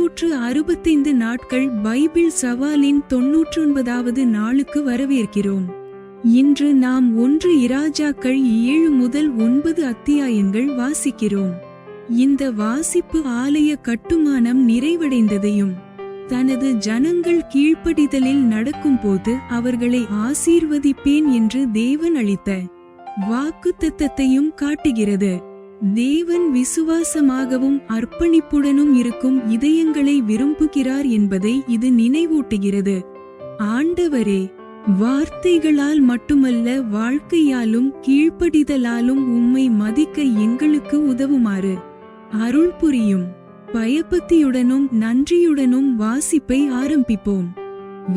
365 நாட்கள் பைபிள் சவாலின் 99வது நாளுக்கு வரவேற்கிறோம். இன்று நாம் 1 இராஜாக்கள் 7 முதல் 9 அத்தியாயங்கள் வாசிக்கிறோம். இந்த வாசிப்பு ஆலய கட்டுமானம் நிறைவடைந்ததையும் தனது ஜனங்கள் கீழ்ப்படிதலில் நடக்கும்போது அவர்களை ஆசீர்வதிப்பேன் என்று தேவன் அளித்த வாக்குத்தத்தத்தையும் காட்டுகிறது. தேவன் விசுவாசமாகவும் அர்ப்பணிப்புடனும் இருக்கும் இதயங்களை விரும்புகிறார் என்பதை இது நினைவூட்டுகிறது. ஆண்டவரே, வார்த்தைகளால் மட்டுமல்ல வாழ்க்கையாலும் கீழ்ப்படிதலாலும் உம்மை மதிக்க எங்களுக்கு உதவுமாறு அருள் புரியும். பயபக்தியுடனும் நன்றியுடனும் வாசிப்பை ஆரம்பிப்போம்.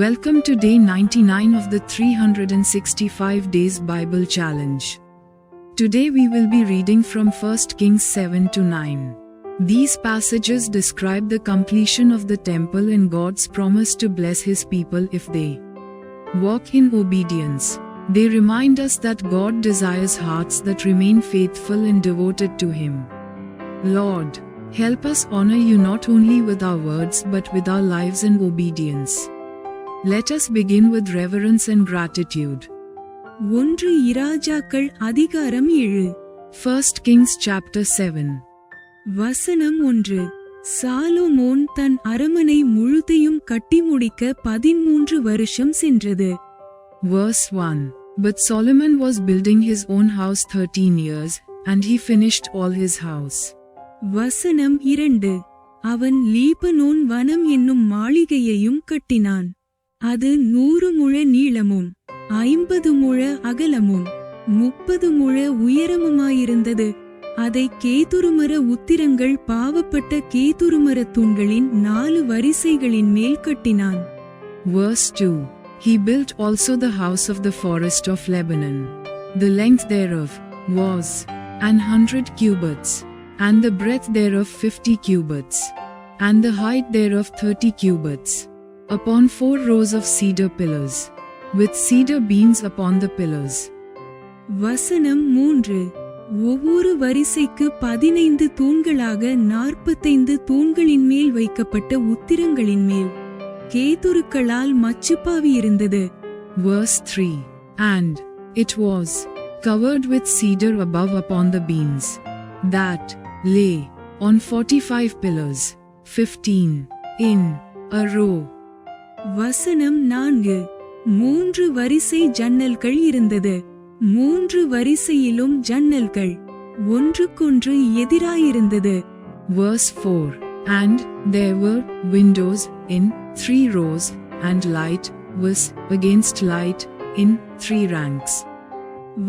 Welcome to day 99 of the 365 Days Bible Challenge. Today we will be reading from 1 Kings 7 to 9. These passages describe the completion of the temple and God's promise to bless His people if they walk in obedience. They remind us that God desires hearts that remain faithful and devoted to Him. Lord, help us honor You not only with our words but with our lives and obedience. Let us begin with reverence and gratitude. 1 இராஜாக்கள் அதிகாரம் 7. 1 Kings chapter 7. வசனம் 1. சாலோமோன் தன் அரமனை முழுதையும் கட்டி முடிக்க 13 வருஷம் சென்றது. Verse 1. But Solomon was building his own house 13 years, and he finished all his house. வசனம் 2. அவன் Lebanon வனம் என்னும் மாளிகையையும் கட்டினான். அது 100 முழ நீளமும் 50 முழ அகலமும் 30 முழ உயரமுமாயிருந்தது. அதை கேதுருமர உத்திரங்கள் பாவப்பட்ட கேதுருமர தூண்களின் 4 வரிசைகளின் மேல் கட்டினான். Verse 2. He built also the house of the forest of Lebanon. The length thereof was 100 cubits, and the breadth thereof 50 cubits, and the height thereof 30 cubits, upon 4 rows of cedar pillars, with cedar beams upon the pillars. வசனம் 3. ஒவ்வொரு வரிசைக்கு 15 தூண்களாக 45 தூண்களின் மேல் வைக்கப்பட்ட உத்திரங்களின் மேல் கேதுருக்களால் மச்சுப்பாவி இருந்தது. Verse 3. And it was covered with cedar above upon the beams, that lay on 45 pillars, 15 in a row. வசனம் 4. 3 வரிசை ஜன்னல்கள் இருந்தது. 3 வரிசையிலும் ஜன்னல்கள் ஒன்றுக்கொன்று எதிராயிருந்தது. Verse 4. And there were windows in 3 rows, and light was against light in 3 ranks.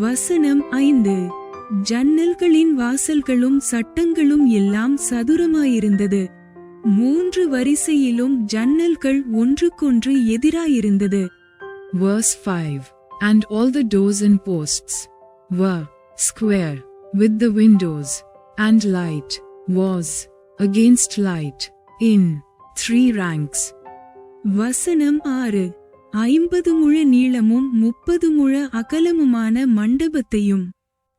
வசனம் 5. ஜன்னல்களின் வாசல்களும் சட்டங்களும் எல்லாம் சதுரமாயிருந்தது. 3 வரிசையிலும் ஜன்னல்கள் ஒன்றுக்கொன்று எதிராயிருந்தது. Verse 5. And all the doors and posts were square, with the windows, and light was against light in 3 ranks. வசனம் 6. 50 முழ நீளமும் 30 முழ அகலமுமான மண்டபத்தையும்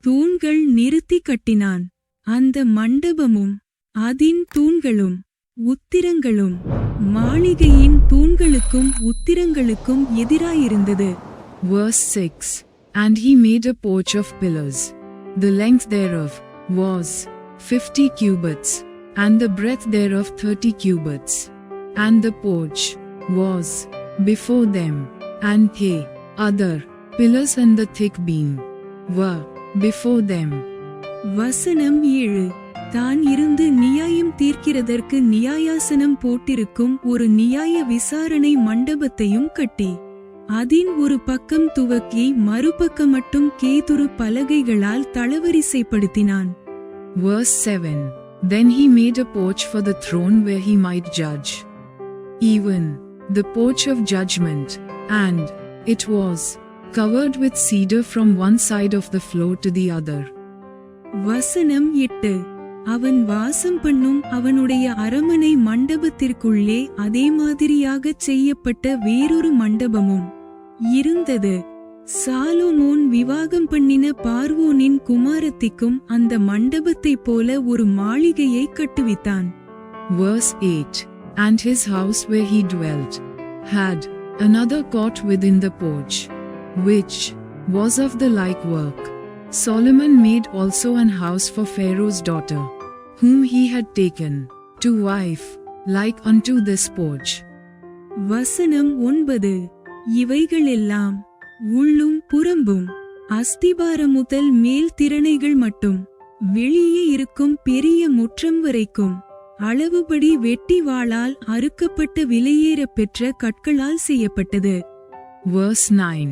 தூண்கள் நிறுத்தி கட்டினான். அந்த மண்டபமும் அதின் தூண்களும் உத்திரங்களும் மாளிகையின் தூண்களுக்கும் உத்திரங்களுக்கும் எதிராயிருந்தது. Verse 6. And he made a porch of pillars. The length thereof was 50 cubits, and the breadth thereof 30 cubits. And the porch was before them, and the other pillars and the thick beam were before them. வசனம் 7. தான் இருந்து நியாயம் தீர்க்கிறதற்கு நியாயாசனம் போட்டிருக்கும் ஒரு நியாய விசாரணை மண்டபத்தையும் கட்டி அதின் ஒரு பக்கம் துவக்கி மறுபக்கம் மட்டும் கேதுரு பலகைகளால் தளவரிசைப்படுத்தினான். Verse 7. Then he made a porch for the throne where he might judge, even the porch of judgment, and it was covered with cedar from one side of the floor to the other. வசனம் 8. அவன் வாசம் பண்ணும் அவனுடைய அரமனை மண்டபத்திற்குள்ளே அதே மாதிரியாகச் செய்யப்பட்ட வேறொரு மண்டபமும் இருந்தது. சாலோமோன் விவாகம் பண்ணின பார்வோனின் குமாரத்திக்கும் அந்த மண்டபத்தைப் போல ஒரு மாளிகையை கட்டுவித்தான். Verse 8. and his house where he dwelt had another court within the porch, which was of the like work. Solomon made also an house for Pharaoh's daughter, whom he had taken to wife, like unto this porch. வசனம் 9. இவைகளெல்லாம் உள்ளும் புறம்பும் அஸ்திபாரம் முதல் மேல் திறனைகள் மட்டும் வெளியே இருக்கும் பெரிய முற்றம் வரைக்கும் அளவுபடி வெட்டி வாளால் அறுக்கப்பட்ட விலையேற பெற்ற கற்களால் செய்யப்பட்டது. Verse 9.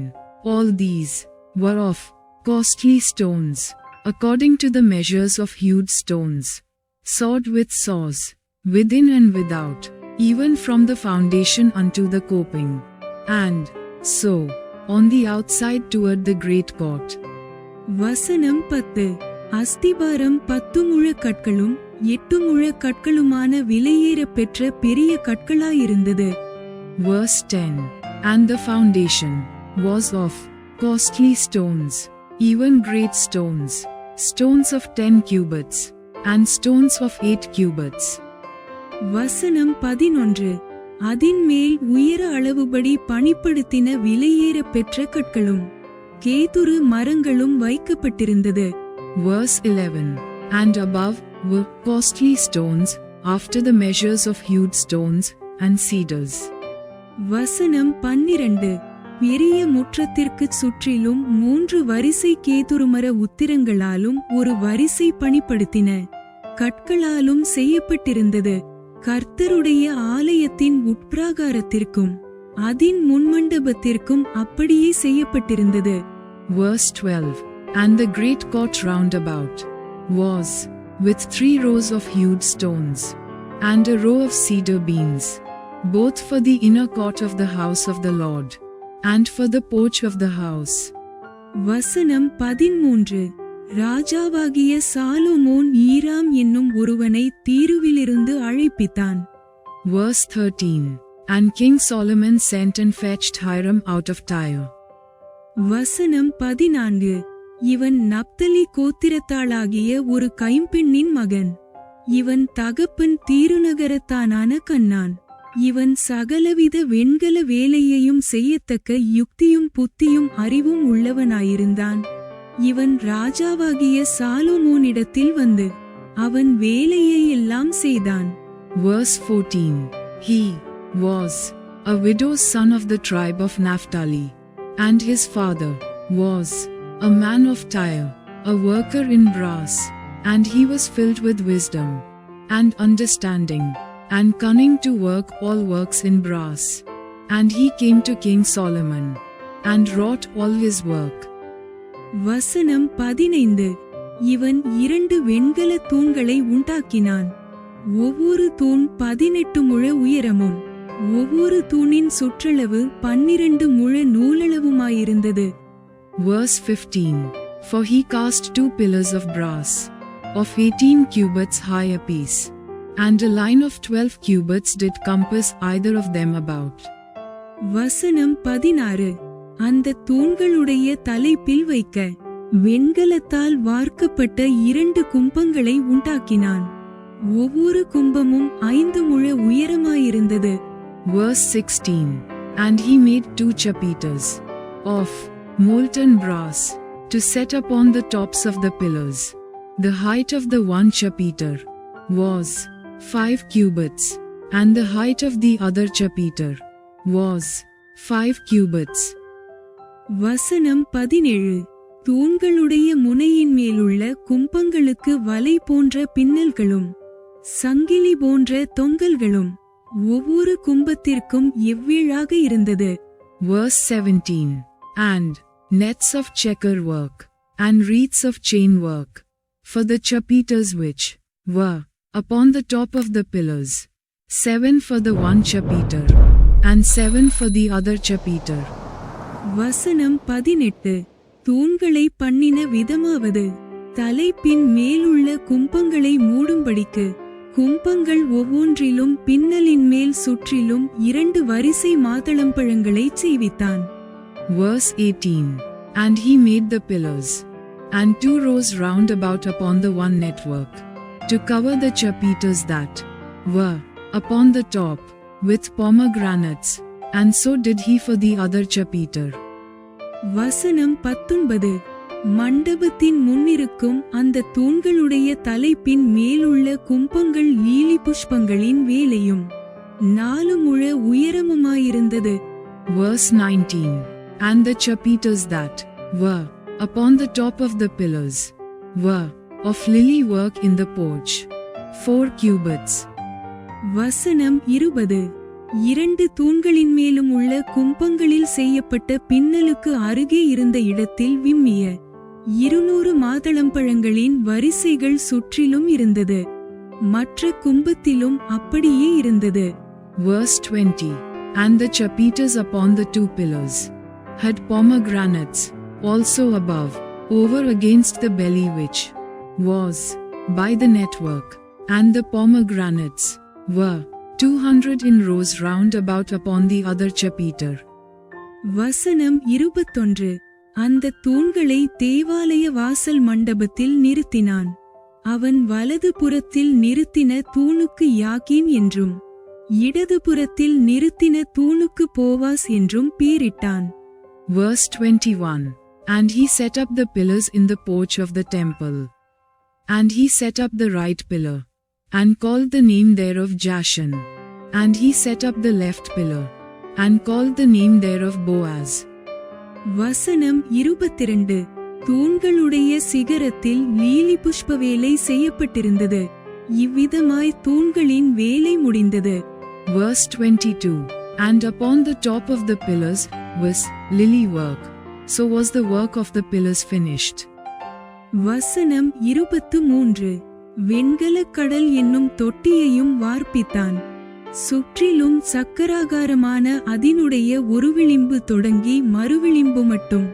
All these were of costly stones, according to the measures of hewed stones, sawed with saws, within and without, even from the foundation unto the coping, and so on the outside toward the great court. வசனம் 10. அஸ்திபாரம் 10 முழ கற்களும் 8 முழ கற்களுமான விலையேற பெற்ற பெரிய கற்களாயிருந்தது. Verse 10. And the foundation was of costly stones, even great stones, stones of 10 cubits, and stones of 8 cubits. வசனம் 11. அதின் மேல் உயர அளவுபடி பணிப்படுத்தின விலையேற பெற்ற கற்களும் கேதுரு மரங்களும் வைக்கப்பட்டிருந்தது. Verse 11. And above were costly stones, after the measures of hewed stones, and cedars. வசனம் 12. பெரிய முற்றத்திற்குச் சுற்றிலும் 3 வரிசை கேதுருமர உத்திரங்களாலும் ஒரு வரிசை பணிப்படுத்தின கற்களாலும் செய்யப்பட்டிருந்தது. கர்த்தருடைய ஆலயத்தின் உட்பிராகாரத்திற்கும் அதின் முன்மண்டபத்திற்கும் அப்படியே செய்யப்பட்டிருந்தது. Verse 12. And the great court round about was with 3 rows of hewed stones, and a row of cedar beams, both for the inner court of the house of the Lord, and for the porch of the house. வசனம் 13. ராஜாவாகிய சாலோமோன் ஈராம் என்னும் ஒருவனை தீருவிலிருந்து அழைப்பித்தான். Verse 13. And King Solomon sent and fetched Hiram out of Tyre. வசனம் 14. இவன் நப்தலி கோத்திரத்தாளாகிய ஒரு கைம்பெண்ணின் மகன். இவன் தகப்பன் தீருநகரத்தானான கண்ணான். இவன் சகலவித வெண்கல வேலையையும் செய்யத்தக்க யுக்தியும் புத்தியும் அறிவும் உள்ளவனாயிருந்தான். இவன் ராஜாவாகிய சாலோமோனிடத்தில் வந்து அவன் வேலையை எல்லாம் செய்தான். Verse 14. He was a widow's son of the tribe of Naphtali, and his father was a man of Tyre, a worker in brass, and he was filled with wisdom and understanding, and cunning to work all works in brass. And he came to King Solomon, and wrought all his work. வசனம் 15. இவன் 2 வெண்கல தூண்களை உண்டாக்கினான். ஒவ்வொரு தூண் 18 முழ உயரமும் ஒவ்வொரு தூணின் சுற்றளவு 12 முழ நூலளவுமாயிருந்தது. Verse 15. For he cast 2 pillars of brass, of 18 cubits high apiece, and a line of 12 cubits did compass either of them about. வசனம் 16. அந்த தூண்களுடைய தலைப்பில் வைக்க வெண்கலத்தால் வார்க்கப்பட்ட 2 கும்பங்களை உண்டாக்கினான். ஒவ்வொரு கும்பமும் 5 முழ உயரமாயிருந்தது. Verse 16. And he made 2 chapiters of molten brass to set upon the tops of the pillars. The height of the one chapiter was 5 cubits, and the height of the other chapiter was 5 cubits. வசனம் 17. தூண்களுடைய முனையின் மேலுள்ள கும்பங்களுக்கு வலை போன்ற பின்னல்களும் சங்கிலி போன்ற தொங்கல்களும் ஒவ்வொரு கும்பத்திற்கும் எவ்வீழாக இருந்தது. Verse 17. And nets of checker work, and wreaths of chain work, for the chapiters which were upon the top of the pillars, 7 for the one chapiter, and 7 for the other chapiter. வசனம் 18. தூண்களை பண்ணின விதமாவது தலைப்பின் மேலுள்ள கும்பங்களை மூடும்படிக்கு கும்பங்கள் ஒவ்வொன்றிலும் பின்னலின் மேல் சுற்றிலும் 2 வரிசை மாதளம்பழங்களைச் செய்வித்தான். Verse 18. And he made the pillars, and 2 rows round about upon the one network, to cover the chapiters that were upon the top, with pomegranates, and so did he for the other chapiter. வசனம் 19. மண்டபத்தின் முன்னிருக்கும் அந்த தூண்களுடைய தலைப்பின் மேலுள்ள கும்பங்கள் lily புஷ்பங்களின் வேலையும் 4 முழ உயரமுமாயிருந்தது. Verse 19. And the chapiters that were upon the top of the pillars were of lily work in the porch, 4 cubits. வசனம் 20. 2 தூண்களின் மேலும் உள்ள கும்பங்களில் செய்யப்பட்ட பின்னலுக்கு அருகே இருந்த இடத்தில் விம்மிய 200 மாதளம்பழங்களின் வரிசைகள் சுற்றிலும் இருந்தது. மற்ற கும்பத்திலும் அப்படியே இருந்தது. Verse 20. And the chapiters upon the 2 pillars had pomegranates also above, over against the belly which was by the network, and the pomegranates were 200 in rows round about upon the other chapiter. வசனம் 21. அந்த தூண்களை தேவாலய வாசல் மண்டபத்தில் நிறுத்தினான். அவன் வலது புறத்தில் நிறுத்தின தூணுக்கு யாக்கீன் என்றும் இடது புறத்தில் நிறுத்தின தூணுக்கு போவாஸ் என்றும் பேரிட்டான். Verse 21. And he set up the pillars in the porch of the temple. And he set up the right pillar, and called the name thereof Jashan. And he set up the left pillar, and called the name thereof Boaz. வசனம் 22. தூண்களுடைய சிகரத்தில் lily புஷ்ப வேலை செய்யப்பட்டிருந்தது. இவ்விதமாய் தூண்களின் வேலை முடிந்தது. Verse 22. And upon the top of the pillars was lily work. So was the work of the pillars finished. வசனம் 23. வெண்கலக் கடல் என்னும் தொட்டியையும் வார்ப்பித்தான். சுற்றிலும் சக்கராகாரமான அதினுடைய ஒரு விளிம்பு தொடங்கி மறுவிளிம்பு மட்டும்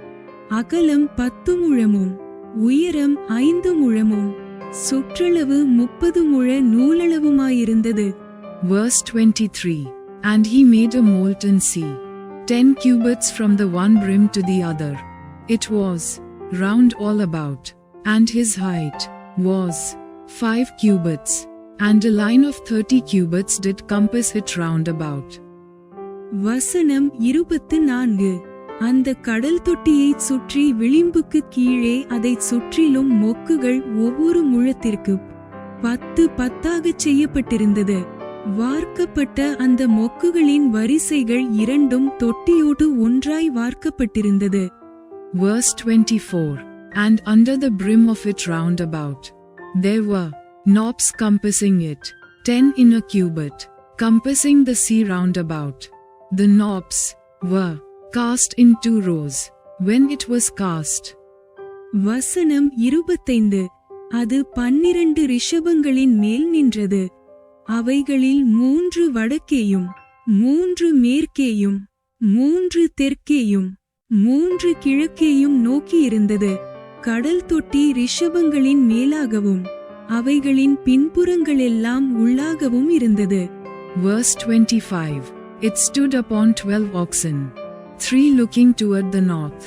அகலம் 10 முழமும் உயரம் 5 முழமும் சுற்றளவு 30 முழ நூலளவுமாயிருந்தது. Verse 23. And he made a molten sea, 10 cubits from the one brim to the other. It was round all about, and his height was 5 cubits, and a line of 30 cubits did compass it round about. வசனம் 24. அந்த கடல் தொட்டியைச் சுற்றி விளிம்புக்கு கீழே அதைச் சுற்றிலும் மொக்குகள் ஒவ்வொரு முழத்திற்கு 10 10ஆகச் செய்யப்பட்டிருந்தது. வார்க்கப்பட்ட அந்த மொக்குகளின் வரிசைகள் இரண்டும் தொட்டியோடு ஒன்றாய் வார்க்கப்பட்டிருந்தது. Verse 24. And under the brim of it round about, there were knobs compassing it, 10 in a cubit, compassing the sea round about. The knobs were cast in 2 rows, when it was cast. வசனம் 25. அது 12 ரிஷபங்களின் மேல் நின்றது. அவைகளில் 3 வடக்கேயும் 3 மேற்கேயும் 3 தெற்கேயும் 3 கிழக்கேயும் நோக்கியிருந்தது. கடல் தொட்டி ரிஷபங்களின் மேலாகவும் அவைகளின் பின்புறங்களெல்லாம் உள்ளாகவும் இருந்தது. Verse 25. It stood upon 12 oxen, 3 looking toward the north,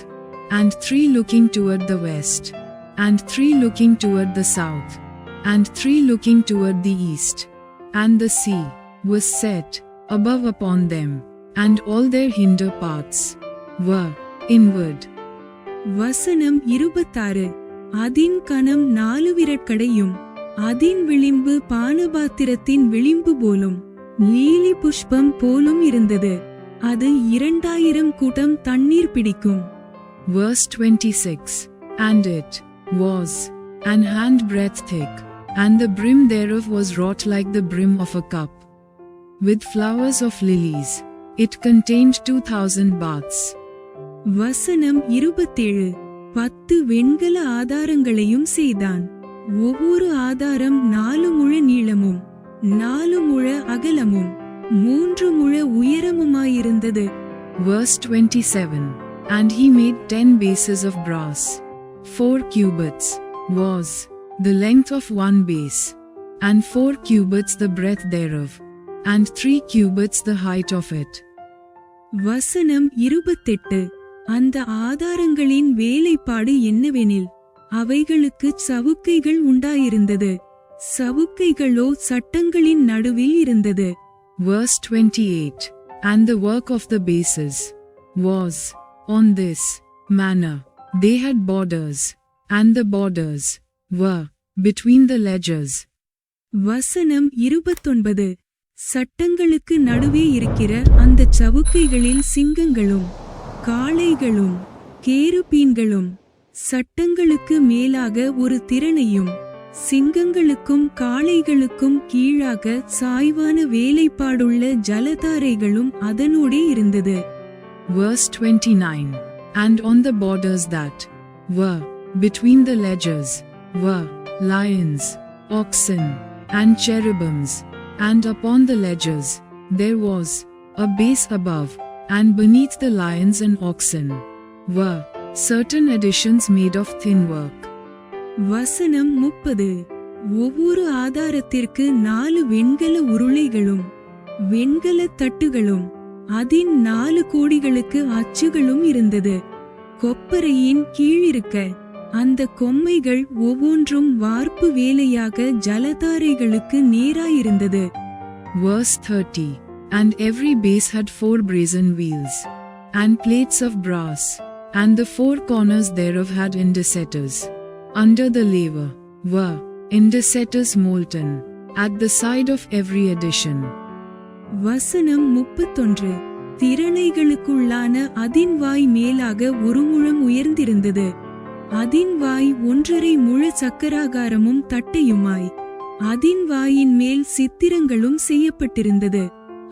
and 3 looking toward the west, and 3 looking toward the south, and 3 looking toward the east. And the sea was set above upon them, and all their hinder parts were inward. வசனம் 26. அதின் கனம் 4 விரற்கடையும் அதின் விளிம்பு பானபாத்திரத்தின் விளிம்பு போலும் lily புஷ்பம் போலும் இருந்தது. அது 2000 குடம் தண்ணீர் பிடிக்கும். Verse 26. And it was an handbreadth thick, and the brim thereof was wrought like the brim of a cup, with flowers of lilies. It contained 2000 baths. வசனம் 27. 10 வெண்கல ஆதாரங்களையும் செய்தான். ஒவ்வொரு ஆதாரம் 4 முழ நீளமும் 4 முழ அகலமும் 3 முழ உயரமுமாயிருந்தது. Verse 27. And he made 10 bases of brass. 4 cubits was the length of one base, and 4 cubits the breadth thereof, and 3 cubits the height of it. வசனம் 28. அந்த ஆதாரங்களின் வேலைப்பாடு என்னவெனில் அவைகளுக்கு சவுக்கைகள் உண்டாயிருந்தது. சவுக்கைகளோ சட்டங்களின் நடுவில் இருந்தது. Verse 28. And the work of the bases was on this manner. They had borders, and the borders were between the ledgers. வசனம் 29. சட்டங்களுக்கு நடுவே இருக்கிற அந்த சவுக்கைகளில் சிங்கங்களும் காளைகளும் கேருபீன்களும் சட்டங்களுக்கு மேலாக ஒரு திறனையும் சிங்கங்களுக்கும் காளைகளுக்கும் கீழாக சாய்வான வேலைப்பாடுள்ள ஜலதாரைகளும் அதனோடே இருந்தது. Verse 29. And on the borders that were between the ledgers were lions, oxen, and cherubims, and upon the ledgers there was a base above, and beneath the lions and oxen were certain additions made of thin work. வசனம் 30. ஒவ்வொரு ஆதாரத்திற்கு 4 வெண்கல உருளைகளும் வெண்கல தட்டுகளும் அதின் 4 கோடிகளுக்கு அச்சுகளும் இருந்தது. கொப்பரையின் கீழிருக்க அந்த கொம்மைகள் ஒவ்வொன்றும் வார்ப்பு வேலையாக ஜலதாரைகளுக்கு நேராயிருந்தது. Verse 30. And every base had 4 brazen wheels, and plates of brass, and the 4 corners thereof had indicators. Under the laver were indicators molten, at the side of every addition. வசனம் 31. திறனைகளுக்குள்ளான அதின் வாய் மேலாக 1 முழம் உயர்ந்திருந்தது. அதின் வாய் 1.5 முழ சக்கராகாரமும் தட்டையுமாய் அதின் வாயின் மேல் சித்திரங்களும் செய்யப்பட்டிருந்தது.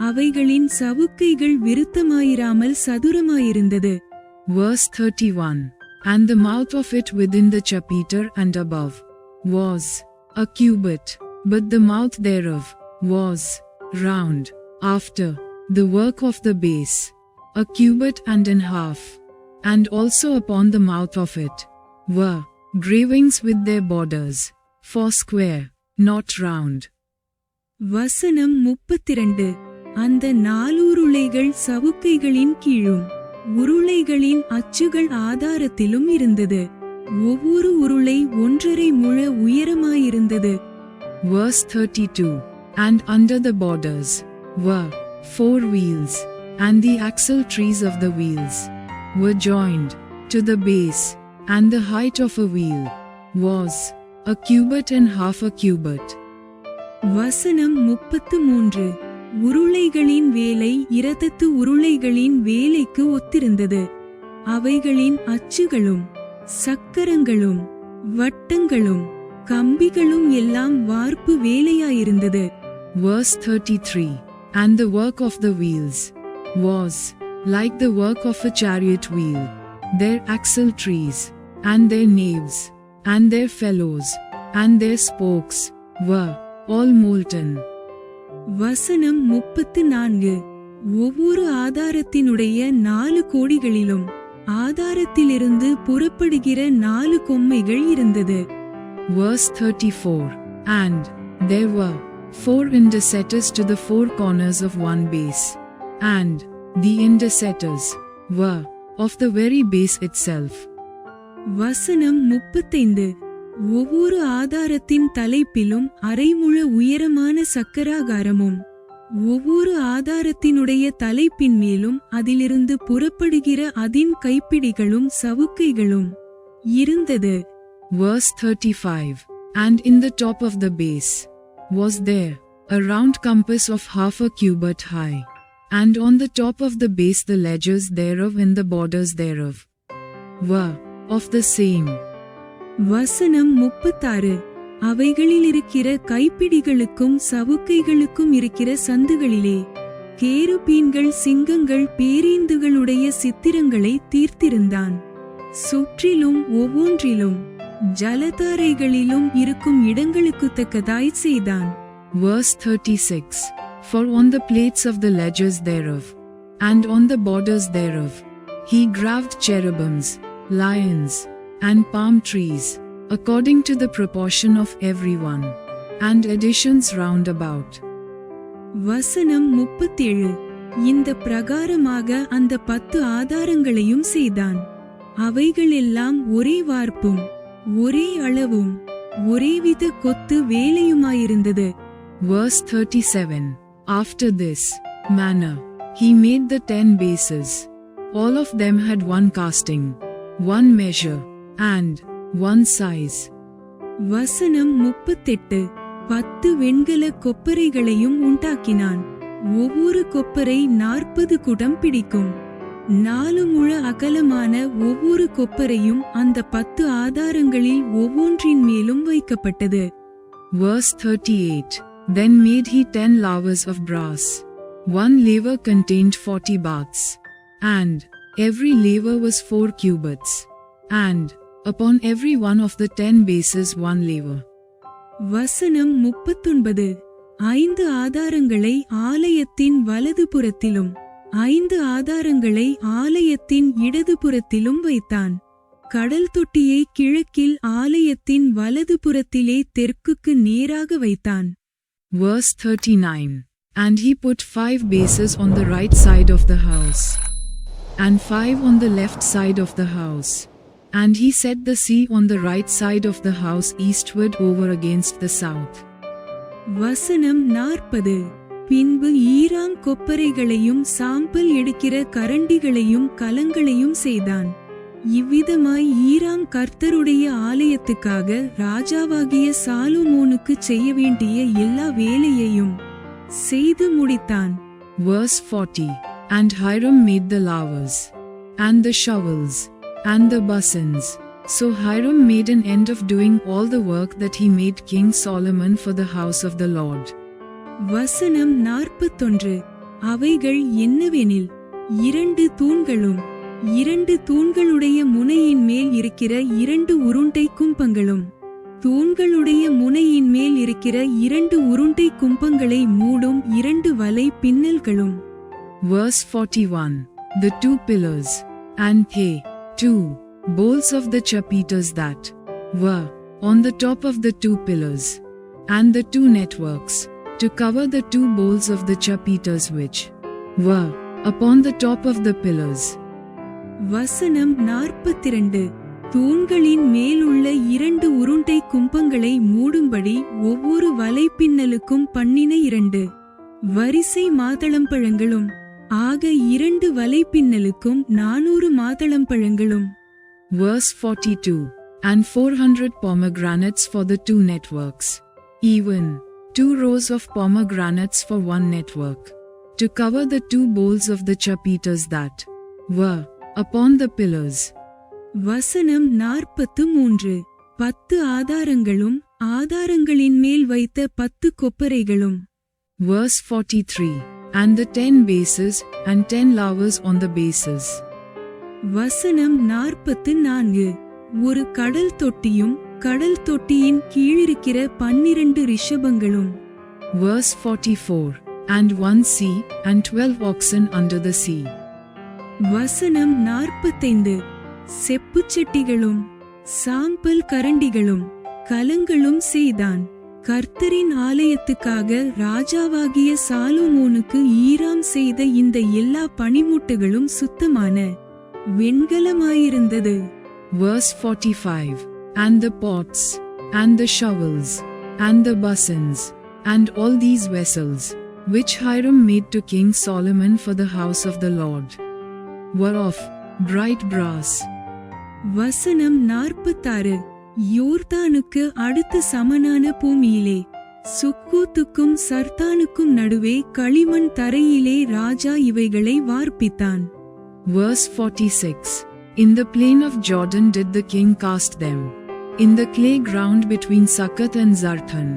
அவைகளின் சவுக்கைகள் விருத்தமாயிராமல் சதுரமாயிருந்தது. Verse 31. And the mouth of it within the chapiter and above was a cubit, but the mouth thereof was round, after the work of the base, a cubit and an half. And also upon the mouth of it were gravings with their borders, foursquare, not round. வசனம் 32. அந்த 4 உருளைகள் சவுக்கைகளின் கீழும் உருளைகளின் அச்சுகள் ஆதாரத்திலும் இருந்தது. ஒவ்வொரு உருளை 1.5 முழ உயரமாயிருந்தது. Verse 32. And under the borders were 4 wheels, and the axle trees of the wheels were joined to the base, and the height of a wheel was a cubit and half a cubit. வசனம் 33. உருளைகளின் வேலை இரதத்து உருளைகளின் வேலைக்கு ஒத்திருந்தது. அவைகளின் அச்சுகளும் சக்கரங்களும் வட்டங்களும் கம்பிகளும் எல்லாம் வார்ப்பு வேலையாயிருந்தது. Verse 33. And the work of the wheels was like the work of a chariot wheel. Their axle trees, and their naves, and their felloes, and their spokes were all molten. வசனம் 34. ஒவ்வொரு ஆதாரத்தினுடைய 4 கோடிகளிலும் ஆதாரத்திலிருந்து புறப்படுகிற 4 கொம்மைகள் இருந்தது. Verse 34. And there were 4 indicators to the 4 corners of one base, and the indicators were of the very base itself. வசனம் 35. ஒவ்வொரு ஆதாரத்தின் தலைப்பிலும் 1/2 முழ உயரமான சக்கராகாரமும் ஒவ்வொரு ஆதாரத்தினுடைய தலைப்பின் மேலும் அதிலிருந்து புறப்படுகிற அதின் கைப்பிடிகளும் சவுக்கைகளும் இருந்தது. Verse 35. And in the top of the base was there a round compass of half a cubit high, and on the top of the base the ledgers thereof and the borders thereof were of the same. வசனம் 36. அவைகளில் இருக்கிற கைப்பிடிகளுக்கும் சவுக்கைகளுக்கும் இருக்கிற சந்துகளிலே கேருபீன்கள் சிங்கங்கள் பேரீந்துகளுடைய சித்திரங்களை தீர்த்திருந்தான். சுற்றிலும் ஒவ்வொன்றிலும் ஜலதாரைகளிலும் இருக்கும் இடங்களுக்குத்தக்கதாய் செய்தான். Verse 36. For on the plates of the ledgers thereof, and on the borders thereof, he graved cherubims, lions, and palm trees, according to the proportion of everyone, and additions round about. வசனம் 37. இந்த பிரகாரமாக அந்த 10 ஆதாரங்களையும் செய்தான். அவைகளெல்லாம் ஒரே வார்ப்பும் ஒரே அளவும் ஒரேவித கொத்து வேலையுமாயிருந்தது. Verse 37. After this manner, he made the 10 bases. All of them had one casting, one measure, and one size. வசனம் 38. 10 வெண்கல கொப்பரைகளையும் உண்டாக்கினான். ஒவ்வொரு கொப்பரை 40 குடம் பிடிக்கும். 4 முழ அகலமான ஒவ்வொரு கொப்பரையும் அந்த 10 ஆதாரங்களில் ஒவ்வொன்றின் மேலும் வைக்கப்பட்டது. Verse 38. Then made he 10 lavers of brass. One laver contained 40 baths, and every laver was 4 cubits, and upon every one of the 10 bases 1 laver. வசனம் 39. 5 ஆதாரங்களை ஆலயத்தின் வலதுபுறத்திலும் 5 ஆதாரங்களை ஆலயத்தின் இடதுபுறத்திலும் வைத்தான். கடல் தொட்டியை கிழக்கில் ஆலயத்தின் வலதுபுறத்திலே தெற்குக்கு நேராக வைத்தான். Verse 39. And he put 5 bases on the right side of the house, and 5 on the left side of the house. And he set the sea on the right side of the house eastward over against the south. வசனம் 40. பின்பு ஈராம் கொப்பரைகளையும் சாம்பல் எடுக்கிற கரண்டிகளையும் கலங்களையும் செய்தான். இவ்விதமாய் ஈராம் கர்த்தருடைய ஆலயத்துக்காக ராஜாவாகிய சாலொமோனுக்கு செய்ய வேண்டிய எல்லா வேலையையும் செய்து முடித்தான். Verse 40. And Hiram made the lavers, and the shovels, and the basins. So Hiram made an end of doing all the work that he made King Solomon for the house of the Lord. வசனம் 41. அவைகள் என்னவெனில் 2 தூண்களும் 2 தூண்களுடைய முனையின் மேல் இருக்கிற 2 உருண்டை கும்பங்களும் தூண்களுடைய முனையின் மேல் இருக்கிற 2 உருண்டை கும்பங்களை மூடும் 2 வலை பின்னல்களும். Verse 41. The 2 pillars, and they 2 bowls of the chapiters that were on the top of the 2 pillars, and the 2 networks to cover the 2 bowls of the chapiters which were upon the top of the pillars. வசனம் 42. தூண்களின் மேலுள்ள 2 உருண்டை கும்பங்களை மூடும்படி ஒவ்வொரு வலைப்பின்னலுக்கும் பண்ணின 2 வரிசை மாதளம்பழங்களும் ஆக 2 வலைப்பின்னலுக்கும் 400 மாதளம்பழங்களும். Verse 42. And 400 pomegranates for the 2 networks, even 2 rows of pomegranates for 1 network, to cover the 2 bowls of the chapiters that were upon the pillars. வசனம் 43. 10 ஆதாரங்களும் ஆதாரங்களின் மேல் வைத்த 10 கொப்பரைகளும். Verse 43. And the 10 bases, and 10 lavers on the bases. வசனம் 44. ஒரு கடல் தொட்டியும் கடல் தொட்டியின் கீழிருக்கிற 12 ரிஷபங்களும். Verse 44. And 1 sea, and 12 oxen under the sea. வசனம் 45. செப்புச்சட்டிகளும் சாம்பல் கரண்டிகளும் கலங்களும் செய்தான். கர்த்தரின் ஆலயத்துக்காக ராஜாவாகிய சாலொமோனுக்கு ஈராம் செய்த இந்த எல்லா பணிமுட்டுகளும் சுத்தமான வெண்கலமாயிருந்தது. Verse 45. And the pots, and the shovels, and the basins, and all these vessels, which Hiram made to King Solomon for the house of the Lord, were of bright brass. வசனம் 46. யோர்தானுக்கு அடுத்த சமனான பூமியிலே சுக்கோத்துக்கும் சர்தானுக்கும் நடுவே களிமண் தரையிலே ராஜா இவைகளை வார்ப்பித்தான். Verse 46. In the plain of Jordan did the king cast them, in the clay ground between Succoth and Zarthan.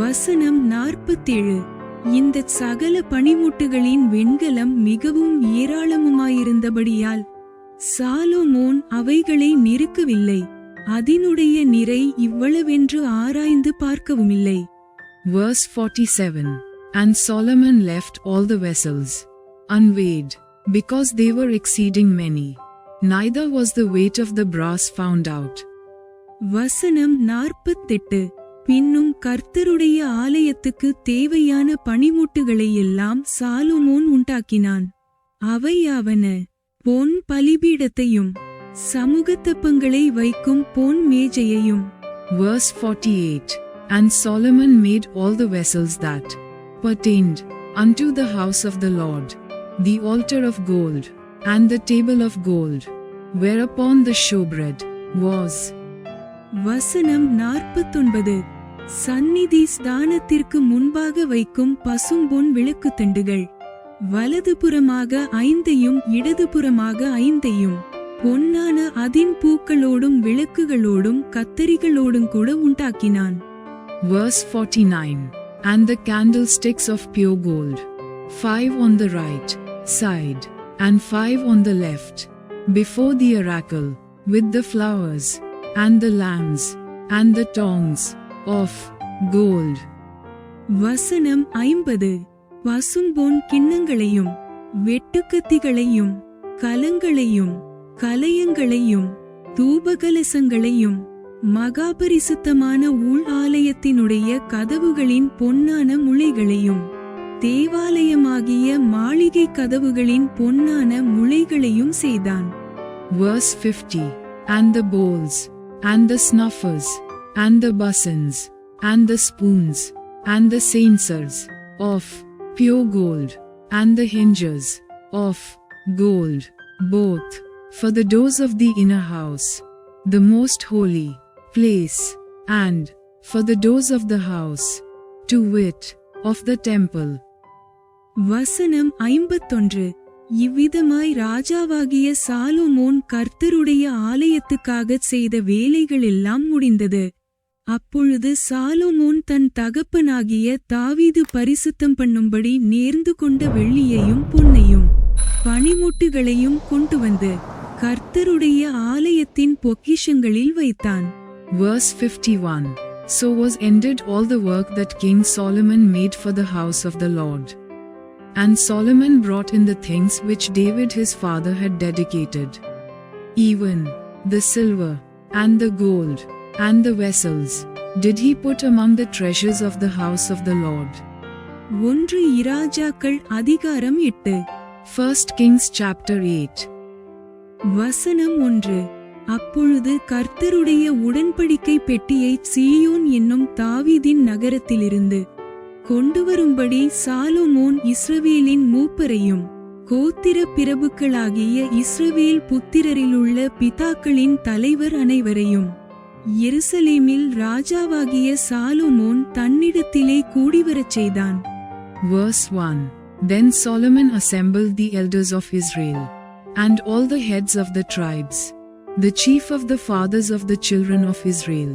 வசனம் 47. இந்த சகல பணிமுட்டுகளின் வெண்கலம் மிகவும் ஏராளமுமாயிருந்தபடியால் சாலொமோன் அவைகளை நிறுக்கவில்லை, அதனுடைய நிறை இவ்வளவென்று ஆராய்ந்து பார்க்கவுமில்லை. Verse 47. And Solomon left all the vessels unweighed, because they were exceeding many, neither was the weight of the brass found out. வசனம் 48. பின்னும் கர்த்தருடைய ஆலயத்துக்கு தேவையான பணிமுட்டுகளை எல்லாம் சாலொமோன் உண்டாக்கினான். அவையாவன பொன் பலிபீடத்தையும் சமூகத்தப்பங்களை வைக்கும் பொன் மேஜையையும் Verse 48. And Solomon made all the vessels that pertained unto the house of the Lord, the altar of gold, and the table of gold, whereupon the showbread was. வசனம் 49. சந்நிதி ஸ்தானத்திற்கு முன்பாக வைக்கும் பசும்பொன் விளக்குத்தண்டுகள் வலதுபுறமாக 5 இடதுபுறமாக 5 பொன்னான அதின் பூக்களோடும் விளக்குகளோடும் கத்தரிகளோடும் கூட உண்டாக்கினான். Verse 49. And the candlesticks of pure gold, 5 on the right side, and 5 on the left, before the oracle, with the flowers, and the lamps, and the tongs, of gold. வசனம் 50. பசும்பொன் கிண்ணங்களையும் வெட்டுக்கத்திகளையும் கலங்களையும் கலயங்களையும் தூபகலசங்களையும் மகாபரிசுத்தமான உள் ஆலயத்தினுடைய கதவுகளின் பொன்னான முளைகளையும் தேவாலயமாகிய மாளிகை கதவுகளின் பொன்னான முளைகளையும் செய்தான். Verse 50. And the bowls, and the snuffers, and the basins, and the spoons, and the censers, of pure gold, and the hinges, of gold, both for the doors of the inner house, the most holy place, and for the doors of the house, to wit, of the temple. வசனம் 51. இவ்விதமாய் ராஜாவாகிய சாலொமோன் கர்த்தருடைய ஆலயத்துக்காகச் செய்த வேலைகள் எல்லாம் முடிந்தது. அப்பொழுது சாலொமோன் தன் தகப்பனாகிய தாவீது பரிசுத்தம் பண்ணும்படி நேர்ந்து கொண்ட வெள்ளியையும் பொன்னையும் பணிமுட்டுகளையும் கொண்டு வந்து கர்த்தருடைய ஆலயத்தின் பொக்கிஷங்களில் வைத்தான். Verse 51. So was ended all the work that King Solomon made for the house of the Lord. And Solomon brought in the things which David his father had dedicated, even the silver, and the gold, and the vessels, did he put among the treasures of the house of the Lord. 1 இராஜாக்கள் அதிகாரம் 8. 1 Kings chapter 8. வசனம் 1. அப்பொழுது கர்த்தருடைய உடன்படிக்கை பெட்டியை சீயோன் என்னும் தாவீதின் நகரத்திலிருந்து கொண்டுவரும்படி சாலொமோன் இஸ்ரவேலின் மூப்பரையும் கோத்திர பிரபுக்களாகிய இஸ்ரவேல் புத்திரரிலுள்ள பிதாக்களின் தலைவர் அனைவரையும் எருசலேமில் ராஜாவாகிய சாலொமோன் தன்னிடத்திலே கூடிவரச் செய்தான். Verse 1. Then Solomon assembled the elders of Israel, and all the heads of the tribes, the chief of the fathers of the children of Israel,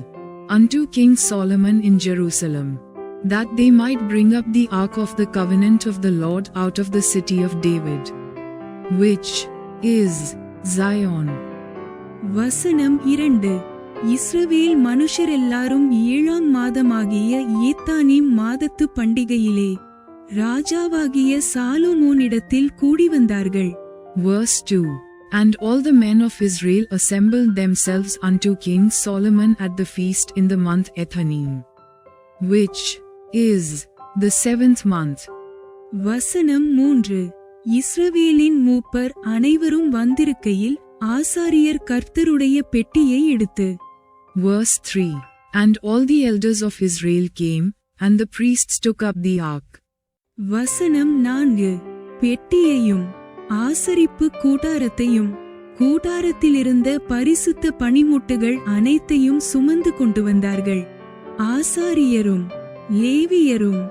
unto King Solomon in Jerusalem, that they might bring up the ark of the covenant of the Lord out of the city of David, which is Zion. வசனம் 2. இஸ்ரவேல் மனுஷரெல்லாரும் 7ஆம் மாதமாகிய ஏத்தானீம் மாதத்து பண்டிகையிலே ராஜாவாகிய சாலொமோனிடத்தில் கூடி வந்தார்கள். Verse 2. And all the men of Israel assembled themselves unto King Solomon at the feast in the month Ethanim, which is the 7th month. வசனம் 3. இஸ்ரவேலின் மூப்பர் அனைவரும் வந்திருக்கையில் ஆசாரியர் கர்த்தருடைய பெட்டியை எடுத்து. Verse 3. And all the elders of Israel came, and the priests took up the ark. வசனம் 4. பெட்டியையும் ஆசரிப்பு கூடாரத்தையும் கூடாரத்திலிருந்த பரிசுத்த பணிமுட்டுகள் அனைத்தையும் சுமந்து கொண்டு வந்தார்கள். ஆசாரியரும் லேவியரும்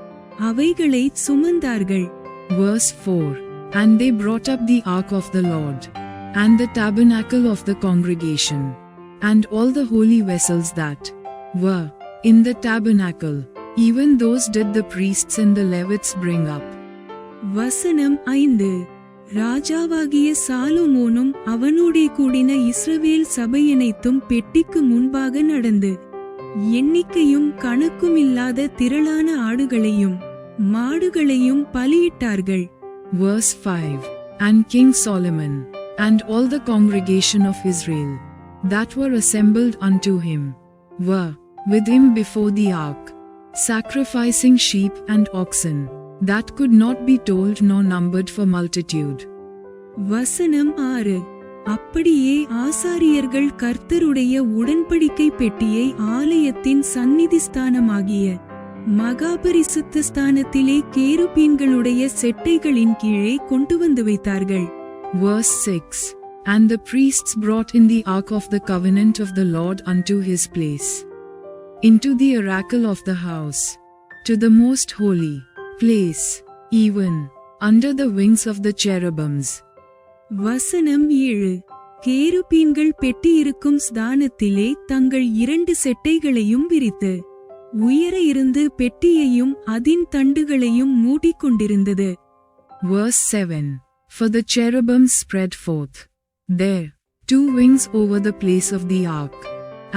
அவைகளை சுமந்தார்கள். Verse 4. And they brought up the ark of the Lord, and the tabernacle of the congregation, and all the holy vessels that were in the tabernacle, even those did the priests and the Levites bring up. வசனம் 5. ராஜாவாகிய சாலொமோனும் அவனோடே கூடின இஸ்ரவேல் சபையனைத்தும் பெட்டிக்கு முன்பாக நடந்து எண்ணிக்கையும் கணக்குமில்லாத திரளான ஆடுகளையும் மாடுகளையும் பலியிட்டார்கள். Verse 5. And King Solomon, and all the congregation of Israel, that were assembled unto him, were with him before the ark, sacrificing sheep and oxen, that could not be told nor numbered for multitude. வசனம் 6. அப்படியே ஆசாரியர்கள் கர்த்தருடைய உடன்படிக்கை பெட்டியை ஆலயத்தின் சந்நிதி ஸ்தானமாகிய மகாபரிசுத்த ஸ்தானத்திலே கேருபீன்களுடைய செட்டைகளின் கீழே கொண்டு வந்து வைத்தார்கள். Verse 6. And the priests brought in the ark of the covenant of the Lord unto his place, into the oracle of the house, to the most holy place, even under the wings of the cherubims. வசனம் 7. கேருபீன்கள் பெட்டி இருக்கும் ஸ்தானத்திலே தங்கள் 2 செட்டைகளையும் விரித்து உயர இருந்து பெட்டியையும் அதின் தண்டுகளையும் மூடிக்கொண்டிருந்தது. Verse 7. For the cherubims spread forth their 2 wings over the place of the ark,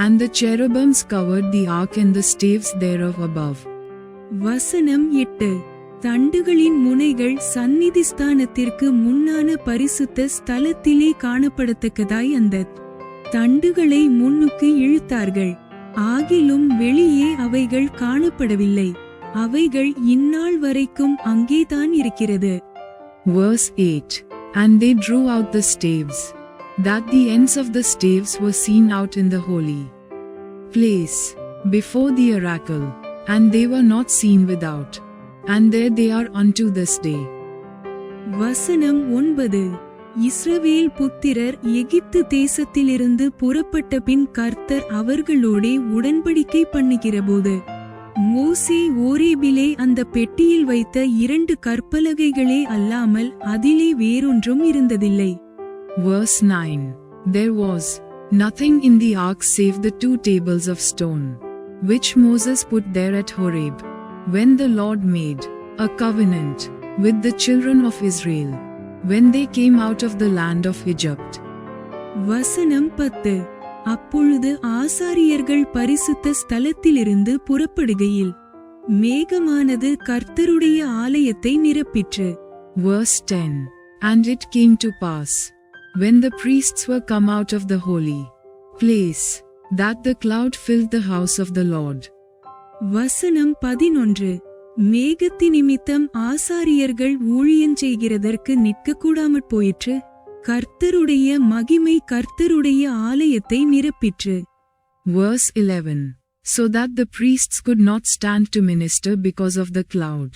and the cherubims covered the ark and the staves thereof above. வசனம் 8. தண்டுகளின் முனைகள் சந்நிதி ஸ்தானத்திற்கு முன்னான பரிசுத்த ஸ்தலத்திலே காணப்படத்தக்கதாய் அந்த தண்டுகளை முன்னுக்கு இழுத்தார்கள். ஆகிலும் வெளியே அவைகள் காணப்படவில்லை. அவைகள் இந்நாள் வரைக்கும் அங்கேதான் இருக்கிறது. Verse 8. And they drew out the staves, that the ends of the staves were seen out in the holy place before the oracle, and they were not seen without, and there they are unto this day. வசனம் 9. இஸ்ரவேல் புத்திரர் எகிப்து தேசத்திலிருந்து புறப்பட்ட பின் கர்த்தர் அவர்களோடே உடன்படிக்கை பண்ணுகிறபோது மோசே ஓரேபிலே அந்த பெட்டியில் வைத்த 2 கற்பலகைகளே அல்லாமல் அதிலே வேறொன்றும் இருந்ததில்லை. Verse 9. There was nothing in the ark save the 2 tables of stone, which Moses put there at Horeb, when the Lord made a covenant with the children of Israel, when they came out of the land of Egypt. வசனம் 10. அப்பொழுது ஆசாரியர்கள் பரிசுத்த ஸ்தலத்திலிருந்து புறப்படுகையில் மேகமானது கர்த்தருடைய ஆலயத்தை நிரப்பிற்று. Verse 10. And it came to pass, when the priests were come out of the holy place, that the cloud filled the house of the Lord. வசனம் 11. மேகத்தி நிமித்தம் ஆசாரியர்கள் ஊழியஞ்செய்கிறதற்கு நிற்கக்கூடாமற் போயிற்று. கர்த்தருடைய மகிமை கர்த்தருடைய ஆலயத்தை நிரப்பிற்று. Verse 11. So that the priests could not stand to minister because of the cloud,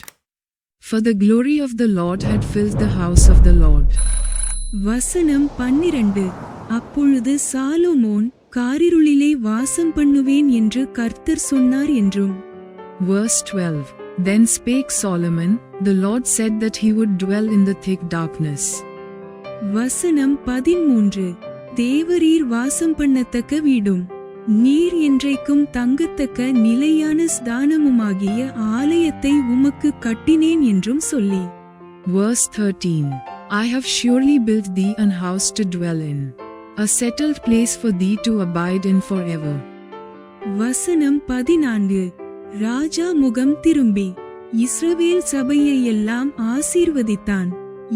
for the glory of the Lord had filled the house of the Lord. வசனம் 12. அப்பொழுது சாலொமோன் காரிருளிலே வாசம் பண்ணுவேன் என்று கர்த்தர் சொன்னார் என்றும். Verse 12. Then spake Solomon, the Lord said that he would dwell in the thick darkness. வசனம் 13. தேவரீர் வாசம் பண்ணத்தக்க வீடும் நீர் என்றைக்கும் தங்கத்தக்க நிலையான ஸ்தானமுமாகிய ஆலயத்தை உமக்கு கட்டினேன் என்றும் சொல்லி. Verse 13. I have surely built thee an house to dwell in, a settled place for thee to abide in forever. வசனம் 14. ராஜா முகம் திரும்பி இஸ்ரவேல் சபையை எல்லாம் ஆசீர்வதித்தான்.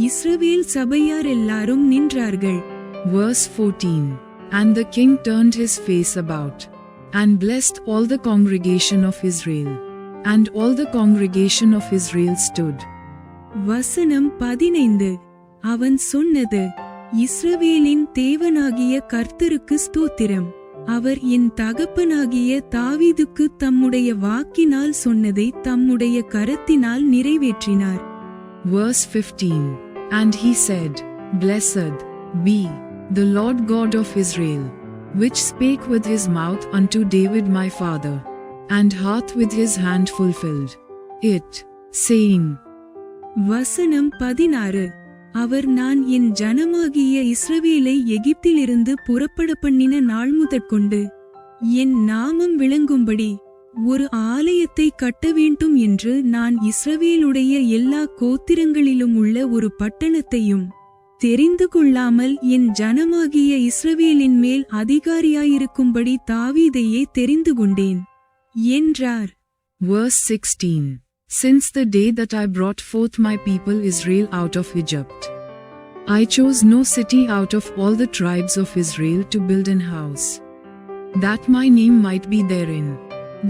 இஸ்ரவேல் சபையார் எல்லாரும் நின்றார்கள். Verse 14. And the king turned his face about, and blessed all the congregation of Israel, and all the congregation of Israel stood. வசனம் 15. அவன் சொன்னது, இஸ்ரவேலின் தேவனாகிய கர்த்தருக்கு ஸ்தோத்திரம். அவர் என் தகப்பனாகிய தாவீதுக்கு தம்முடைய வாக்கினால் சொன்னதை தம்முடைய கரத்தினால் நிறைவேற்றினார். Verse 15. And he said, Blessed be the Lord God of Israel, which spake with his mouth unto David my father, and hath with his hand fulfilled it, saying. வசனம் 16. அவர் நான் என் ஜனமாகிய இஸ்ரவேலை எகிப்திலிருந்து புறப்பட பண்ணின நாள் முதற்கொண்டு என் நாமம் விளங்கும்படி ஒரு ஆலயத்தை கட்ட வேண்டும் என்று நான் இஸ்ரவேலுடைய எல்லா கோத்திரங்களிலும் உள்ள ஒரு பட்டணத்தையும் தெரிந்து கொள்ளாமல் என் ஜனமாகிய இஸ்ரவேலின் மேல் அதிகாரியாயிருக்கும்படி தாவீதையே தெரிந்து கொண்டேன் என்றார். Verse 16. Since the day that I brought forth my people Israel out of Egypt, I chose no city out of all the tribes of Israel to build an house, that my name might be therein.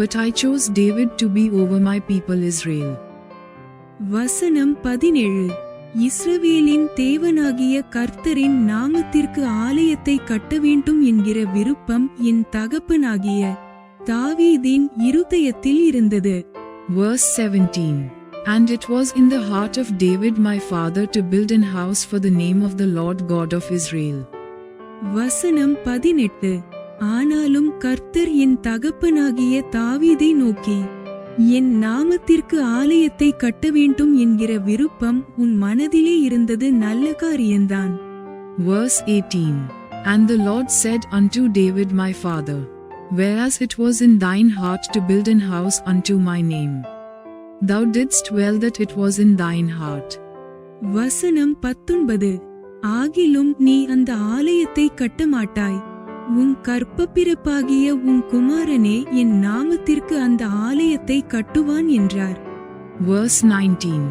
But I chose David to be over my people Israel. வசனம் 17. இஸ்ரவேலின் தேவனாகிய கர்த்தரின் நாமத்திற்கு ஆலயத்தை கட்ட வேண்டும் என்கிற விருப்பம் என் தகப்பனாகிய தாவீதின் இருதயத்தில் இருந்தது. Verse 17. And it was in the heart of David my father to build an house for the name of the Lord God of Israel. வசனம் 18. ஆனாலும் கர்த்தர் என் தகப்பனாகிய தாவீதை நோக்கி, என் நாமத்திற்கு ஆலயத்தை கட்ட வேண்டும் என்கிற விருப்பம் உன் மனதிலே இருந்தது நல்ல காரியம்தான். Verse 18. And the Lord said unto David my father, whereas it was in thine heart to build an house unto my name, thou didst well that it was in thine heart. வசனம் 19. ஆகிலும் நீ அந்த ஆலயத்தை கட்ட மாட்டாய், உன் கற்பப்பிறப்பாகிய உன் குமாரனே என் நாமத்திற்கு அந்த ஆலயத்தை கட்டுவான் என்றார். Verse 19.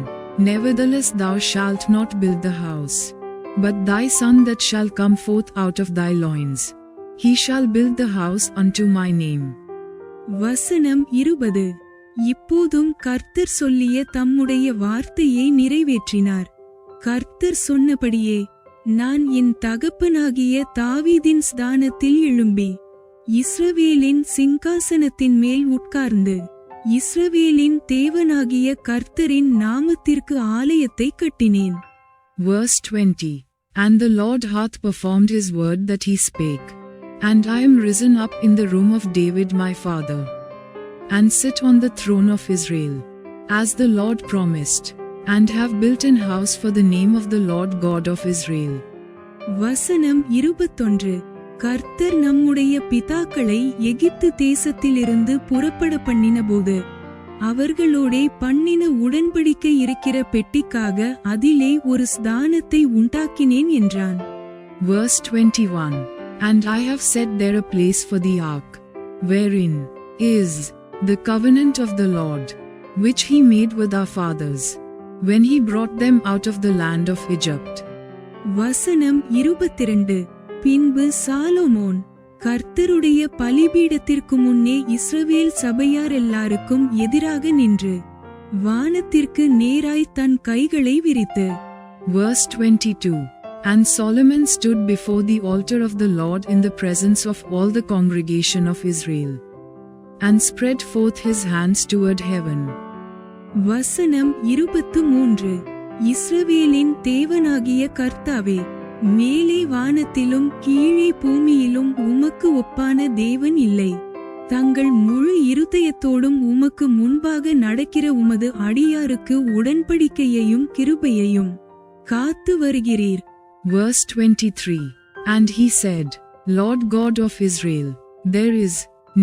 Nevertheless thou shalt not build the house, but thy son that shall come forth out of thy loins, he shall build the house unto my name. வசனம் 20. இப்போதும் கர்த்தர் சொல்லிய தம்முடைய வார்த்தையை நிறைவேற்றினார். கர்த்தர் சொன்னபடியே நான் என் தகப்பனாகிய தாவீதின் ஸ்தானத்தில் எழும்பி இஸ்ரவேலின் சிங்காசனத்தின் மேல் உட்கார்ந்து இஸ்ரவேலின் தேவனாகிய கர்த்தரின் நாமத்திற்கு ஆலயத்தை கட்டினேன். Verse 20. And the Lord hath performed his word that he spake, and I am risen up in the room of David my father, and sit on the throne of Israel, as the Lord promised, and have built an house for the name of the Lord God of Israel. வசனம் 21. கர்த்தர் நம்முடைய பிதாக்களை எகிப்து தேசத்திலிருந்து புறப்பட பண்ணினபோது அவர்களோடே பண்ணின உடன்படிக்கை இருக்கிற பெட்டிக்காக அதிலே ஒரு ஸ்தானத்தை உண்டாக்கினேன் என்றான். Verse 21. And I have set there a place for the ark, wherein is the covenant of the Lord, which he made with our fathers, when he brought them out of the land of Egypt. வசனம் 22. பின்பு சாலொமோன் கர்த்தருடைய பலிபீடத்திற்கு முன்னே இஸ்ரவேல் சபையார் எல்லாருக்கும் எதிராக நின்று வானத்திற்கு நேராய் தன் கைகளை விரித்து. Verse 22. And Solomon stood before the altar of the Lord in the presence of all the congregation of Israel, and spread forth his hands toward heaven. வசனம் 23. இஸ்ரவேலின் தேவனாகிய கர்த்தாவே, மேலே வானத்திலும் கீழே பூமியிலும் உமக்கு ஒப்பான தேவன் இல்லை. தங்கள் முழு இருதயத்தோடும் உமக்கு முன்பாக நடக்கிற உமது அடியாருக்கு உடன்படிக்கையையும் கிருபையையும் காத்து வருகிறீர். Verse 23. And he said, Lord God of Israel, there is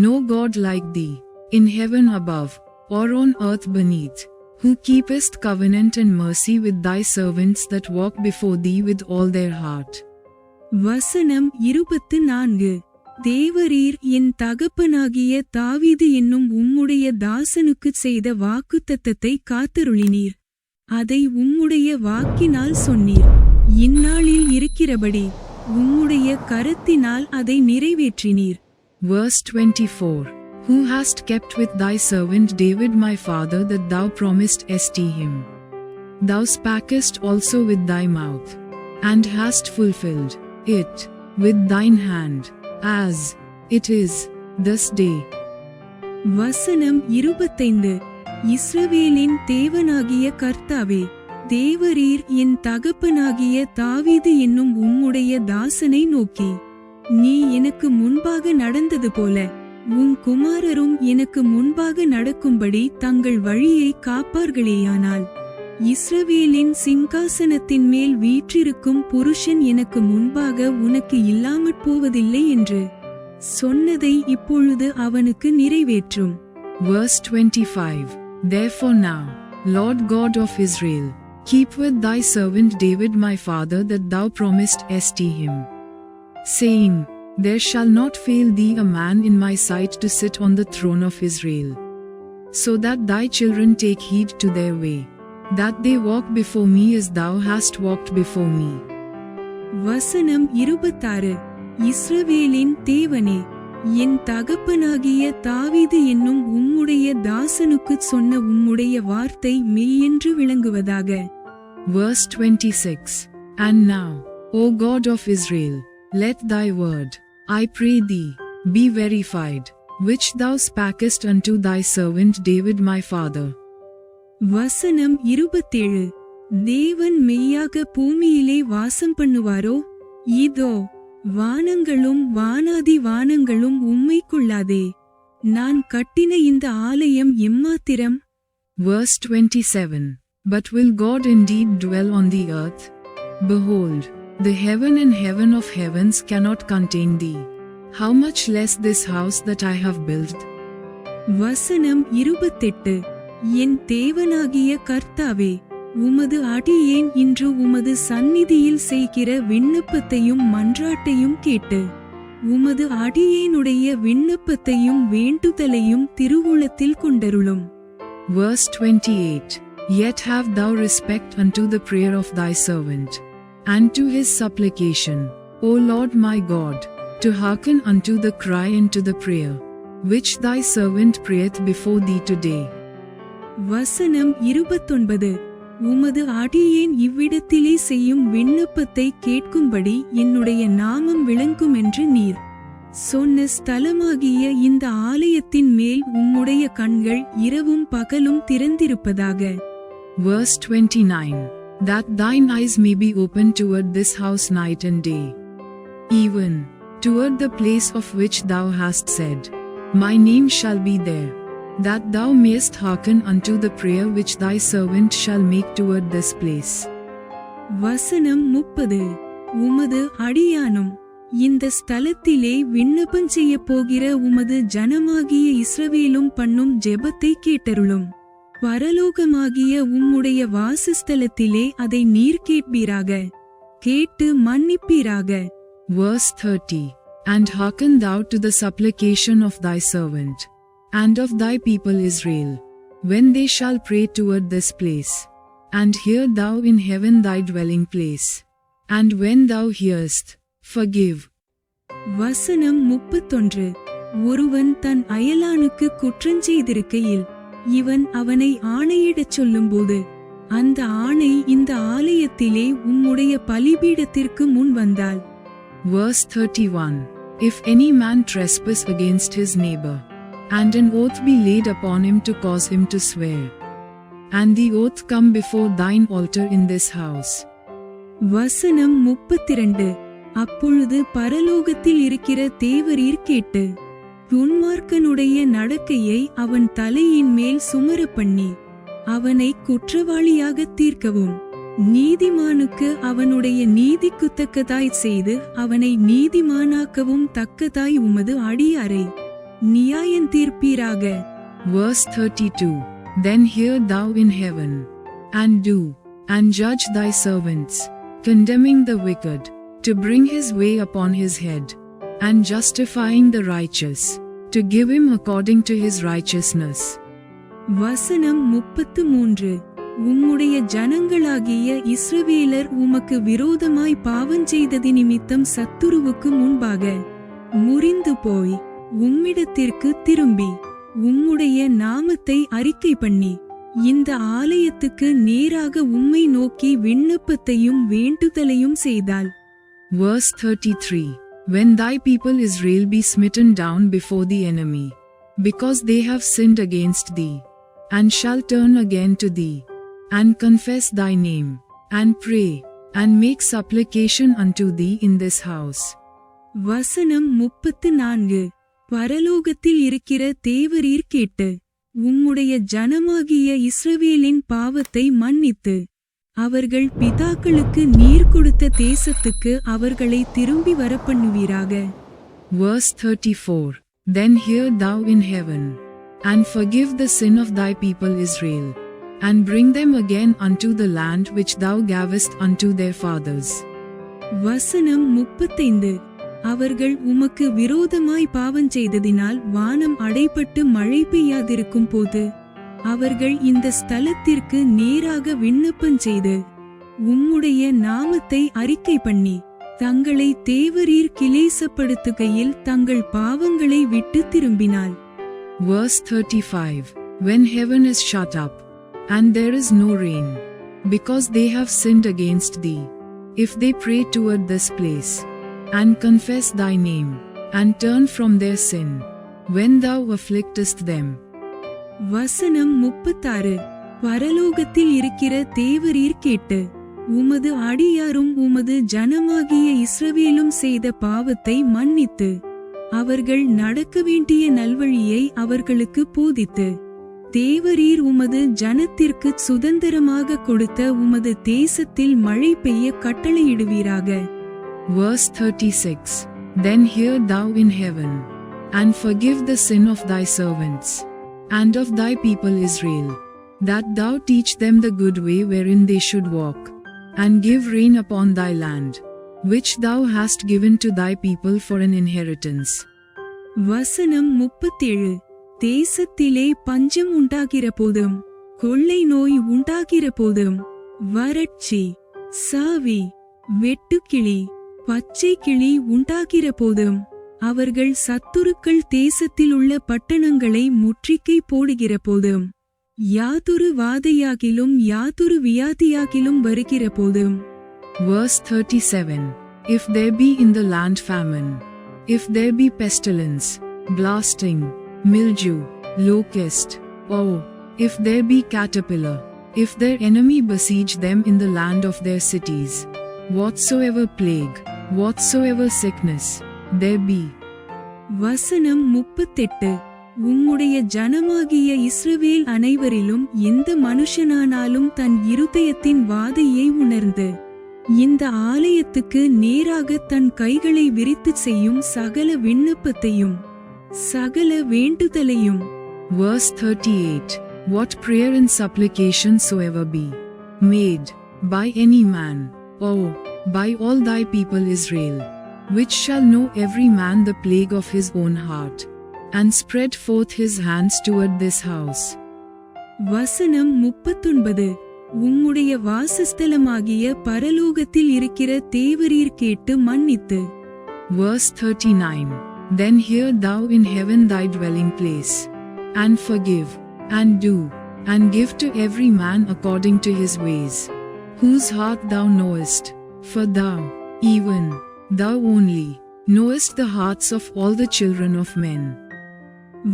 no God like thee, in heaven above, or on earth beneath, who keepest covenant and mercy with thy servants that walk before thee with all their heart. வசனம் 24. தேவரீர் என் தகப்பனாகிய தாவீது என்னும் உம்முடைய தாசனுக்குச் செய்த வாக்குத்தத்தத்தை காத்தருளினீர். அதை உம்முடைய வாக்கினால் சொன்னீர். இந்நாளில் இருக்கிறபடி உம்முடைய கரத்தினால் அதை நிறைவேற்றினீர். Verse 24. Who hast kept with thy servant David my father that thou promised him. Thou spakest also with thy mouth, and hast fulfilled it with thine hand, as it is this day. வசனம் 25. இஸ்ரவேலின் தேவனாகிய கர்த்தாவே, தேவரீர் என் தகப்பனாகிய தாவீது என்னும் உம்முடைய தாசனை நோக்கி, நீ எனக்கு முன்பாக நடந்தது போல உன் குமாரரும் எனக்கு முன்பாக நடக்கும்படி தங்கள் வழியை காப்பார்களேயானால் இஸ்ரவேலின் சிங்காசனத்தின் மேல் வீற்றிருக்கும் புருஷன் எனக்கு முன்பாக உனக்கு இல்லாமற் போவதில்லை என்று சொன்னதை இப்பொழுது அவனுக்கு நிறைவேற்றும். Verse 25. Therefore now, Lord God of Israel, keep with thy servant David my father that thou promised him, saying, There shall not fail thee a man in my sight to sit on the throne of Israel, so that thy children take heed to their way, that they walk before me as thou hast walked before me. வசனம் 26. இஸ்ரவேலின் தேவனே, என் தகப்பனாகிய தாவீது என்னும் உம்முடைய தாசனுக்குச் சொன்ன உம்முடைய வார்த்தை மெய்யென்று விளங்குவதாக. Verse 26. And now, O God of Israel, let thy word, I pray thee, be verified, which thou spakest unto thy servant David my father. வசனம் 27. தேவன் மெய்யாக பூமியிலே வாசம் பண்ணுவாரோ? இதோ வானங்களும் வானாதி வானங்களும் உம்மைக்குள்ளாதே. நான் கட்டின இந்த ஆலயம் எம்மாத்திரம்? Verse 27. But will God indeed dwell on the earth? Behold, the heaven and heaven of heavens cannot contain thee. How much less this house that I have built? வசனம் 28. என் தேவனாகிய கர்த்தாவே, உமது அடியேன் இன்று உமது சந்நிதியில் செய்கிற விண்ணப்பத்தையும் மன்றாட்டையும் கேட்டு, உமது அடியேனுடைய விண்ணப்பத்தையும் வேண்டுதலையும் திருவுளத்தில் கொண்டருளும். Verse 28. Yet have thou respect unto the prayer of thy servant, and to his supplication, O Lord my God, to hearken unto the cry and to the prayer, which thy servant prayeth before thee today. வசனம் 29. உமது அடியேன் இவ்விடத்திலே செய்யும் விண்ணப்பத்தை கேட்கும்படி என்னுடைய நாமம் விளங்குமென்று நீர் சொன்ன ஸ்தலமாகிய இந்த ஆலயத்தின் மேல் உம்முடைய கண்கள் இரவும் பகலும் திறந்திருப்பதாக. Verse 29. That thine eyes may be open toward this house night and day, even toward the place of which thou hast said, My name shall be there, that thou mayest hearken unto the prayer which thy servant shall make toward this place. வசனம் 30. உமது அடியானும் இந்த ஸ்தலத்திலே விண்ணப்பம் செய்ய போகிற உமது ஜனமாகிய இஸ்ரவேலும் பண்ணும் ஜெபத்தை கேட்டருளும். பரலோகமாகிய உம்முடைய வாசஸ்தலத்திலே அதை நீர் கேட்பீராக, கேட்டு மன்னிப்பீராக. Verse 30. And hearken thou to the supplication of thy servant, and of thy people Israel, when they shall pray toward this place. And hear thou in heaven thy dwelling place. And when thou hearest, forgive. வசனம் 31. ஒருவன் தன் அயலானுக்கு குற்றஞ்செய்திருக்கையில் இவன் அவனை ஆணையிடச் சொல்லும்போது, அந்த ஆணை இந்த ஆலயத்திலே உம்முடைய பலிபீடத்திற்கு முன் வந்தால். Verse 31. If any man trespass against his neighbor, and an oath be laid upon him to cause him to swear, and the oath come before thine altar in this house. வசனம் 32. அப்பொழுது பரலோகத்தில் இருக்கிற தேவரீர் கேட்டு, துன்மார்க்கனுடைய நடக்கையை அவன் தலையின் மேல் சுமர பண்ணி, அவனை குற்றவாளியாக தீர்க்கவும், நீதிமானுக்கு அவனுடைய நீதிக்குத்தக்கதாய் செய்து அவனை நீதிமானாக்கவும் தக்கதாய் உமது அடியாரை நியாயம் தீர்ப்பீராக. Verse 32. Then hear thou in heaven, and do, and judge thy servants, condemning the wicked, to bring his way upon his head, and justifying the righteous, to give him according to his righteousness. வசனம் 33. உம்முடைய ஜனங்களாகிய இஸ்ரவேலர் உமக்கு விரோதமாய் பாவஞ்செய்ததி நிமித்தம் சத்துருவுக்கு முன்பாக முறிந்து போய் உம்மிடத்திற்கு திரும்பி உம்முடைய நாமத்தை அறிக்கை பண்ணி இந்த ஆலயத்துக்கு நேராக உம்மை நோக்கி விண்ணப்பத்தையும் வேண்டுதலையும் செய்தால். Verse 33. When thy people Israel be smitten down before the enemy, because they have sinned against thee, and shall turn again to thee, and confess thy name, and pray, and make supplication unto thee in this house. வசனம் 34. பரலோகத்தில் இருக்கிற தேவரீர் கேட்டு, உம்முடைய ஜனமாகிய இஸ்ரவேலின் பாவத்தை மன்னித்து, அவர்கள் பிதாக்களுக்கு நீர் கொடுத்த தேசத்துக்கு அவர்களை திரும்பி வரப்பண்ணுவீராக. Verse 34. Then hear thou in heaven, and forgive the sin of thy people Israel, and bring them again unto the land which thou gavest unto their fathers. வசனம் 35. அவர்கள் உமக்கு விரோதமாய் பாவஞ்செய்ததினால் வானம் அடைபட்டு மழை பெய்யாதிருக்கும் போது அவர்கள் இந்த ஸ்தலத்திற்கு நேராக விண்ணப்பம் செய்து உம்முடைய நாமத்தை அறிக்கை பண்ணி தங்களை தேவரீர் கிலேசப்படுத்துகையில் தங்கள் பாவங்களை விட்டு திரும்பினால். Verse 35. When heaven is shut up, and there is no rain, because they have sinned against thee. If they pray toward this place, and confess thy name, and turn from their sin, when thou afflictest them. வசனம் 36. பரலோகத்தில் இருக்கிற தேவரீர் கேட்டு உமது அடியாரும் உமது ஜனமாகிய இஸ்ரவேலும் செய்த பாவத்தை மன்னித்து அவர்கள் நடக்க வேண்டிய நல்வழியை அவர்களுக்கு போதித்து தேவரீர் உமது ஜனத்திற்கு சுதந்திரமாக கொடுத்த உமது தேசத்தில் மழை பெய்ய கட்டளையிடுவீராக. Verse 36. Then hear thou in heaven, and forgive the sin of thy servants, and of thy people Israel, that thou teach them the good way wherein they should walk, and give rain upon thy land, which thou hast given to thy people for an inheritance. வசனம் 37. தேசத்திலே பஞ்சம் உண்டாகிற போதும் கொள்ளை நோய் உண்டாகிற போதும் வறட்சி, சாவி, வெட்டுக்கிளி, பச்சை கிளி உண்டாகிற போதும் அவர்கள் சத்துருக்கள் தேசத்தில் உள்ள பட்டணங்களை முற்றுகை போடுகிற போதும் யாதொரு வாதையாகிலும் யாதொரு வியாதியாகிலும் வருகிற போதும். Verse 37. If there be in the land famine, if there be pestilence, blasting, mildew, locust, or if there be caterpillar, if their enemy besiege them in the land of their cities, whatsoever plague, whatsoever sickness there be. வசனம் 38. உம்முடைய ஜனமாகிய இஸ்ரவேல் அனைவரிலும் எந்த மனுஷனானாலும் தன் இருதயத்தின் வாதையை உணர்ந்து இந்த ஆலயத்துக்கு நேராக தன் கைகளை விரித்து செய்யும் சகல விண்ணப்பத்தையும் சகல வேண்டுதலையும். Verse 38. What prayer and supplication soever be made by any man, or by all thy people Israel, which shall know every man the plague of his own heart, and spread forth his hands toward this house. வசனம் 39. உம்முடைய வாசஸ்தலமாகிய பரலோகத்தில் இருக்கிற தேவரீர் கேட்டு மன்னித்து. Verse 39. Then hear thou in heaven thy dwelling place, and forgive, and do, and give to every man according to his ways, whose heart thou knowest, for thou, even thou only, knowest the hearts of all the children of men.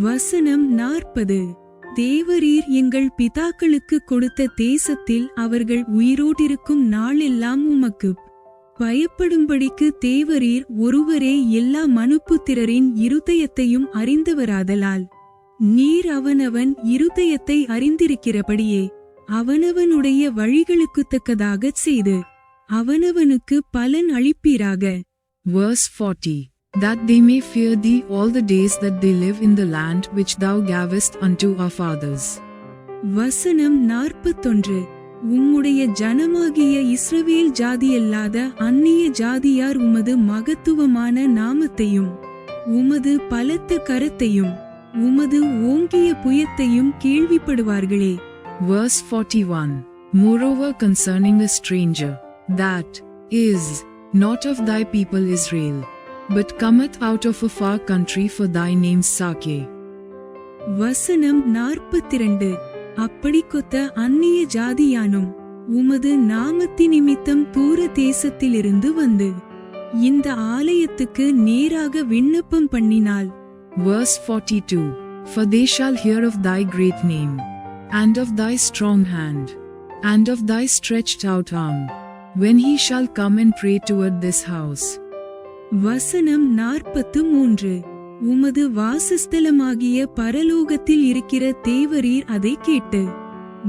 வசனம் 40. தேவரீர் எங்கள் பிதாக்களுக்கு கொடுத்த தேசத்தில் அவர்கள் உயிரோடிருக்கும் நாளெல்லாம் உமக்கு பயப்படும்படிக்கு தேவரீர் ஒருவரே எல்லா மனுப்புத்திரரின் இருதயத்தையும் அறிந்தவராதலால் நீர் அவனவன் இருதயத்தை அறிந்திருக்கிறபடியே அவனவனுடைய வழிகளுக்குத்தக்கதாகச் செய்து அவனவனுக்கு பலன் அளிப்பீராக. Verse 40. That they may fear thee all the days that they live in the land which thou gavest unto our fathers. வசனம் 41. உம்முடைய ஜனமாகிய இஸ்ரவேல் ஜாதியல்லாத அந்நிய ஜாதியார் உமது மகத்துவமான நாமத்தையும் உமது பலத்த கரத்தையும் உமது ஓங்கிய புயத்தையும் கேள்விப்படுவார்களே. Verse 41. Moreover concerning a stranger, that is not of thy people Israel, but cometh out of a far country for thy name's sake. வசனம் 42. அப்படி கொத்த அந்நிய ஜாதியானும் உமது நாமத்தி நிமித்தம் தூர தேசத்திலிருந்து வந்து இந்த ஆலயத்துக்கு நேராக விண்ணப்பம் பண்ணினால். Verse 42. For they shall hear of thy great name, and of thy strong hand, and of thy stretched out arm, when he shall come and pray toward this house. வசனம் 43. உமது வாசஸ்தலமாகிய பரலோகத்தில் இருக்கிற தேவரீர் அதை கேட்டு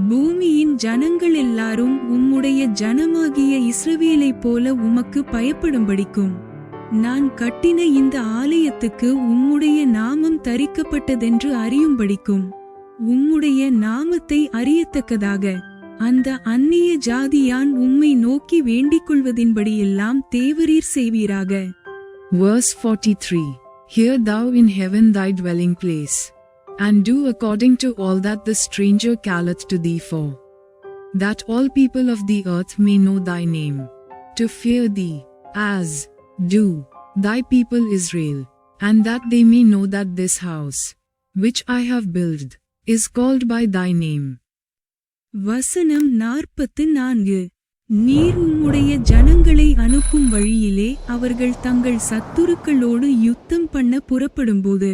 பூமியின் ஜனங்கள் எல்லாரும் உம்முடைய ஜனமாகிய இஸ்ரவேலைப் போல உமக்கு பயப்படும்படிக்கும் நான் கட்டின இந்த ஆலயத்துக்கு உம்முடைய நாமம் தரிக்கப்பட்டதென்று அறியும்படிக்கும் உம்முடைய நாமத்தை அறியத்தக்கதாக அந்த அந்நிய ஜாதியான் உம்மை நோக்கி வேண்டிக்கொள்வதின்படியெல்லாம் தேவரீர் செய்வீராக. Verse 43. Hear thou in heaven thy dwelling place, and do according to all that the stranger calleth to thee for, that all people of the earth may know thy name, to fear thee, as do thy people Israel, and that they may know that this house, which I have built, is called by thy name. வசனம் 44. நீர் உம்முடைய ஜனங்களை அனுப்பும் வழியிலே அவர்கள் தங்கள் சத்துருக்களோடு யுத்தம் பண்ண புறப்படும்போது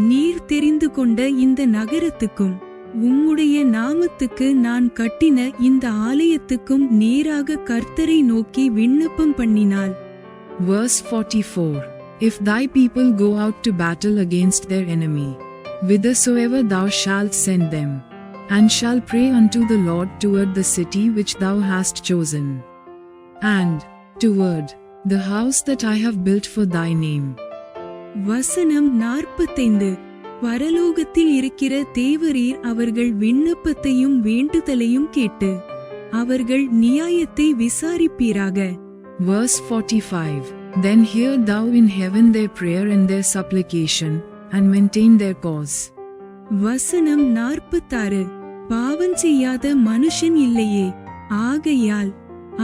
நீர் தெரிந்து கொண்ட இந்த நகரத்துக்கும் உம்முடைய நாமத்துக்கு நான் கட்டின இந்த ஆலயத்துக்கும் நேராக கர்த்தரை நோக்கி விண்ணப்பம் பண்ணினாள். Verse 44. If thy people go out to battle against their enemy, whithersoever thou shalt send them, and shall pray unto the Lord toward the city which thou hast chosen, and toward the house that I have built for thy name. வசனம் 45. பரலோகத்தில் இருக்கிற தேவரீர் அவர்கள் விண்ணப்பத்தையும் வேண்டுதலையும் கேட்டு அவர்கள் நியாயத்தை விசாரிப்பீராக. Verse 45. Then hear thou in heaven their prayer and their supplication, and maintain their cause. வசனம் 46. பாவம் செய்யாத மனுஷன் இல்லையே, ஆகையால்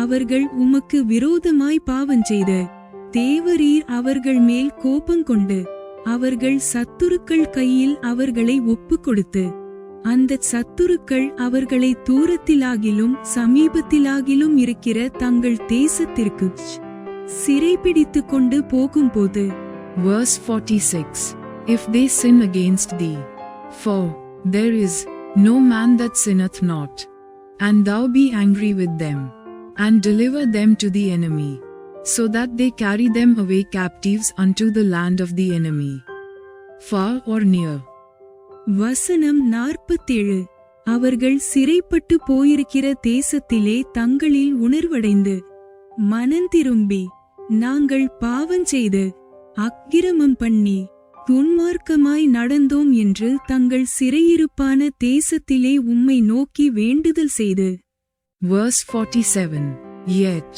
அவர்கள் உமக்கு விரோதமாய் பாவம் செய்து தேவரீர் அவர்கள் மேல் கோபங்கொண்டு அவர்கள் சத்துருக்கள் கையில் அவர்களை ஒப்புக் கொடுத்து அந்த சத்துருக்கள் அவர்களை தூரத்திலாகிலும் சமீபத்திலாகிலும் இருக்கிற தங்கள் தேசத்திற்கு சிறைபிடித்து கொண்டு போகும்போது. Verse 46. If they sin against thee, for there is no man that sinneth not, and thou be angry with them, and deliver them to the enemy, so that they carry them away captives unto the land of the enemy, far or near. வசனம் 47. அவர்கள் சிறைப்பட்டு போயிருக்கிற தேசத்திலே தங்களில் உணர்வடைந்து மனந்திரும்பி நாங்கள் பாவம் செய்து அக்கிரமம் பண்ணி துன்மார்க்கமாய் நடந்தோம் என்று தங்கள் சிறையிருப்பான தேசத்திலே உம்மை நோக்கி வேண்டுதல் செய்து. Verse 47. Yet,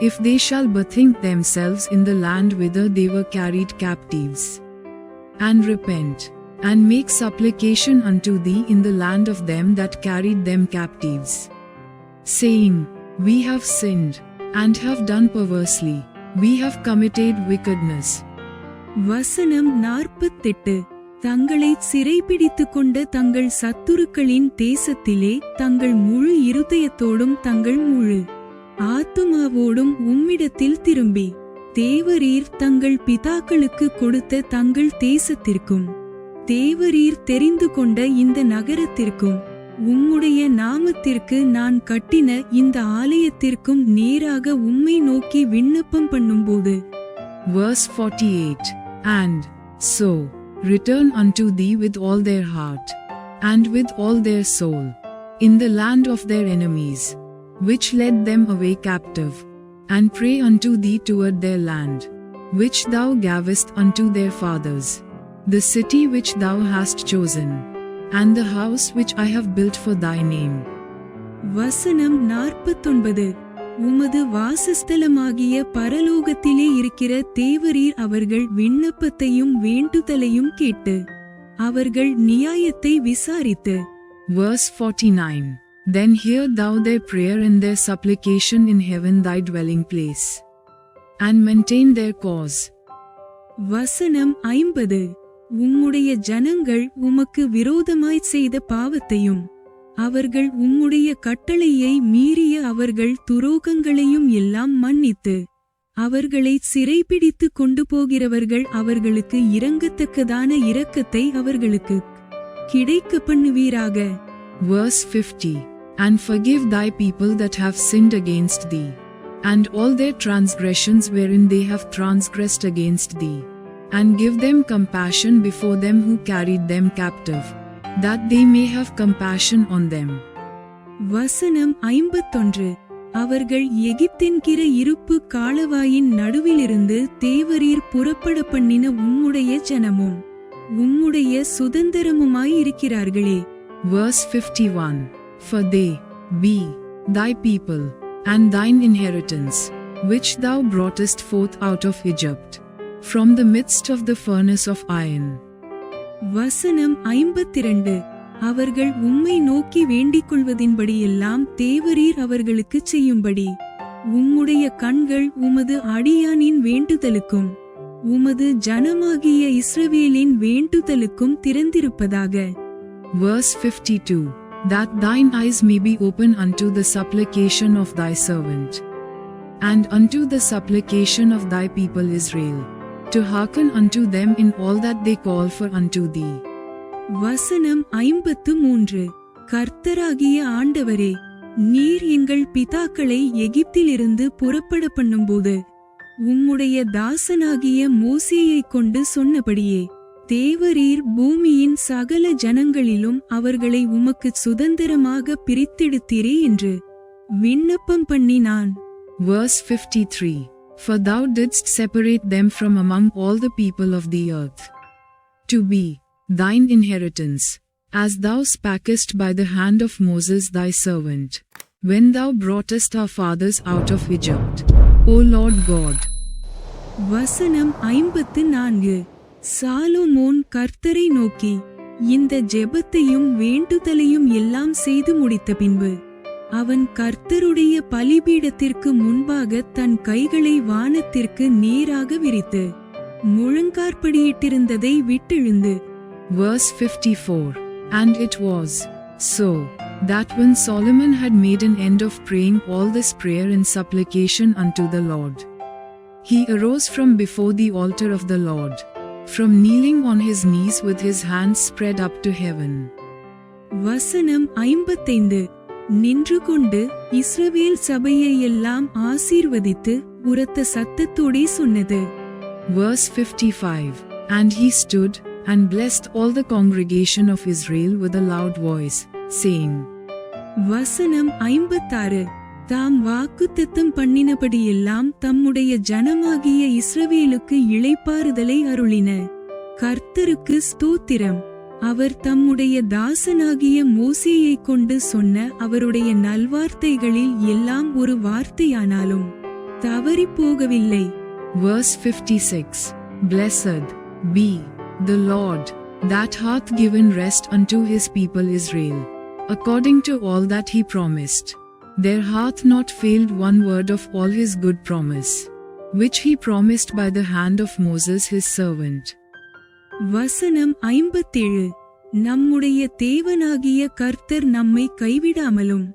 if they shall bethink themselves in the land whither they were carried captives, and repent, and make supplication unto thee in the land of them that carried them captives, saying, We have sinned, and have done perversely, we have committed wickedness. வசனம் 48. தங்களை சிறைபிடித்து கொண்ட தங்கள் சத்துருக்களின் தேசத்திலே தங்கள் முழு இருதயத்தோடும் தங்கள் முழு ஆத்துமாவோடும் உம்மிடத்தில் திரும்பி தேவரீர் தங்கள் பிதாக்களுக்கு கொடுத்த தங்கள் தேசத்திற்கும் தேவரீர் தெரிந்து கொண்ட இந்த நகரத்திற்கும் உம்முடைய நாமத்திற்கு நான் கட்டின இந்த ஆலயத்திற்கும் நேராக உம்மை நோக்கி விண்ணப்பம் பண்ணும்போது. Verse 48. And so return unto thee with all their heart, and with all their soul, in the land of their enemies, which led them away captive, and pray unto thee toward their land, which thou gavest unto their fathers, the city which thou hast chosen, and the house which I have built for thy name. வசனம் 49. உமது வாசஸ்தலமாகிய பரலோகத்திலே இருக்கிற தேவரீர் அவர்கள் விண்ணப்பத்தையும் வேண்டுதலையும் கேட்டு அவர்கள் நியாயத்தை விசாரித்து. Verse 49. Then hear thou their prayer and their supplication in heaven thy dwelling place, and maintain their cause. வசனம் 50. உம்முடைய ஜனங்கள் உமக்கு விரோதமாய் செய்த பாவத்தையும் அவர்கள் உம்முடைய கட்டளையை மீறிய அவர்கள் துரோகங்களையும் எல்லாம் மன்னித்து அவர்களை சிறைபிடித்து கொண்டு போகிறவர்கள் அவர்களுக்கு இரங்கத்தக்கதான இரக்கத்தை அவர்களுக்கு கிடைக்க பண்ணுவீராக. Verse 50. And forgive thy people that have sinned against thee, and all their transgressions wherein they have transgressed against thee, and give them compassion before them who carried them captive, that they may have compassion on them. வசனம் 51. அவர்கள் எகிப்தின்கிற இருப்பு காலவாயின் நடுவிலிருந்து தேவரீர் புறப்பட பண்ணின உம்முடைய ஜனமும் உம்முடைய சுதந்திரமுமாய் இருக்கிறார்களே. Verse 51. For they be thy people, and thine inheritance, which thou broughtest forth out of Egypt, from the midst of the furnace of iron. வசனம் 52. அவர்கள் உம்மை நோக்கி வேண்டிக் கொள்வதின்படியெல்லாம் தேவரீர் அவர்களுக்கு செய்யும்படி உம்முடைய கண்கள் உமது அடியானின் வேண்டுதலுக்கும் உமது ஜனமாகிய இஸ்ரவேலின் வேண்டுதலுக்கும் திறந்திருப்பதாக. Verse 52. that thine eyes may be open unto the supplication of thy servant, and unto the supplication of thy people Israel, to hearken unto them in all that they call for unto thee. வசனம் 53. கர்த்தராகிய ஆண்டவரே, நீர் எங்கள் பிதாக்களை எகிப்திலிருந்து புறப்பட பண்ணும்போது உம்முடைய தாசனாகிய மோசேயைக் கொண்டு சொன்னபடியே தேவரீர் பூமியின் சகல ஜனங்களிலும் அவர்களை உமக்கு சுதந்திரமாக பிரித்தெடுத்தீரே என்று விண்ணப்பம் பண்ணினான். Verse 53. For thou didst separate them from among all the people of the earth, to be thine inheritance, as thou spakest by the hand of Moses thy servant, when thou broughtest our fathers out of Egypt, O Lord God. வசனம் 54. சாலொமோன் கர்த்தரை நோக்கி இந்த ஜெபத்தையும் வேண்டுதலையும் எல்லாம் செய்து முடித்த பின்பு அவன் கர்த்தருடைய பலிபீடத்திற்கு முன்பாக தன் கைகளை வானத்திற்கு நேராக விரித்து முழங்காற்படியிட்டிருந்ததை விட்டெழுந்து. Verse 54. And it was so, that when Solomon had made an end of praying all this prayer and supplication unto the Lord, he arose from before the altar of the Lord, from kneeling on his knees with his hands spread up to heaven. வசனம் 55. நின்று கொண்டு இஸ்ரவேல் சபையை எல்லாம் ஆசீர்வதித்து உரத்த சத்தத்தோடே சொன்னது. Verse 55. And he stood and blessed all the congregation of Israel with a loud voice, saying. வசனம் 56. தாம் வாக்குத்தத்தம் பண்ணினபடியெல்லாம் தம்முடைய ஜனமாகிய இஸ்ரவேலுக்கு இளைப்பாறுதலை அருளின கர்த்தருக்கு ஸ்தோத்திரம். அவர் தம்முடைய தாசனாகிய மோசேயைக் கொண்டு சொன்ன அவருடைய நல்வார்த்தைகளில் எல்லாம் ஒரு வார்த்தையானாலும் தவறிப் போகவில்லை. Verse 56. Blessed be the Lord, that hath given rest unto his people Israel, according to all that he promised. There hath not failed one word of all his good promise, which he promised by the hand of Moses his servant. வசனம் 57. நம்முடைய தேவனாகிய கர்த்தர் நம்மை கைவிடாமலும்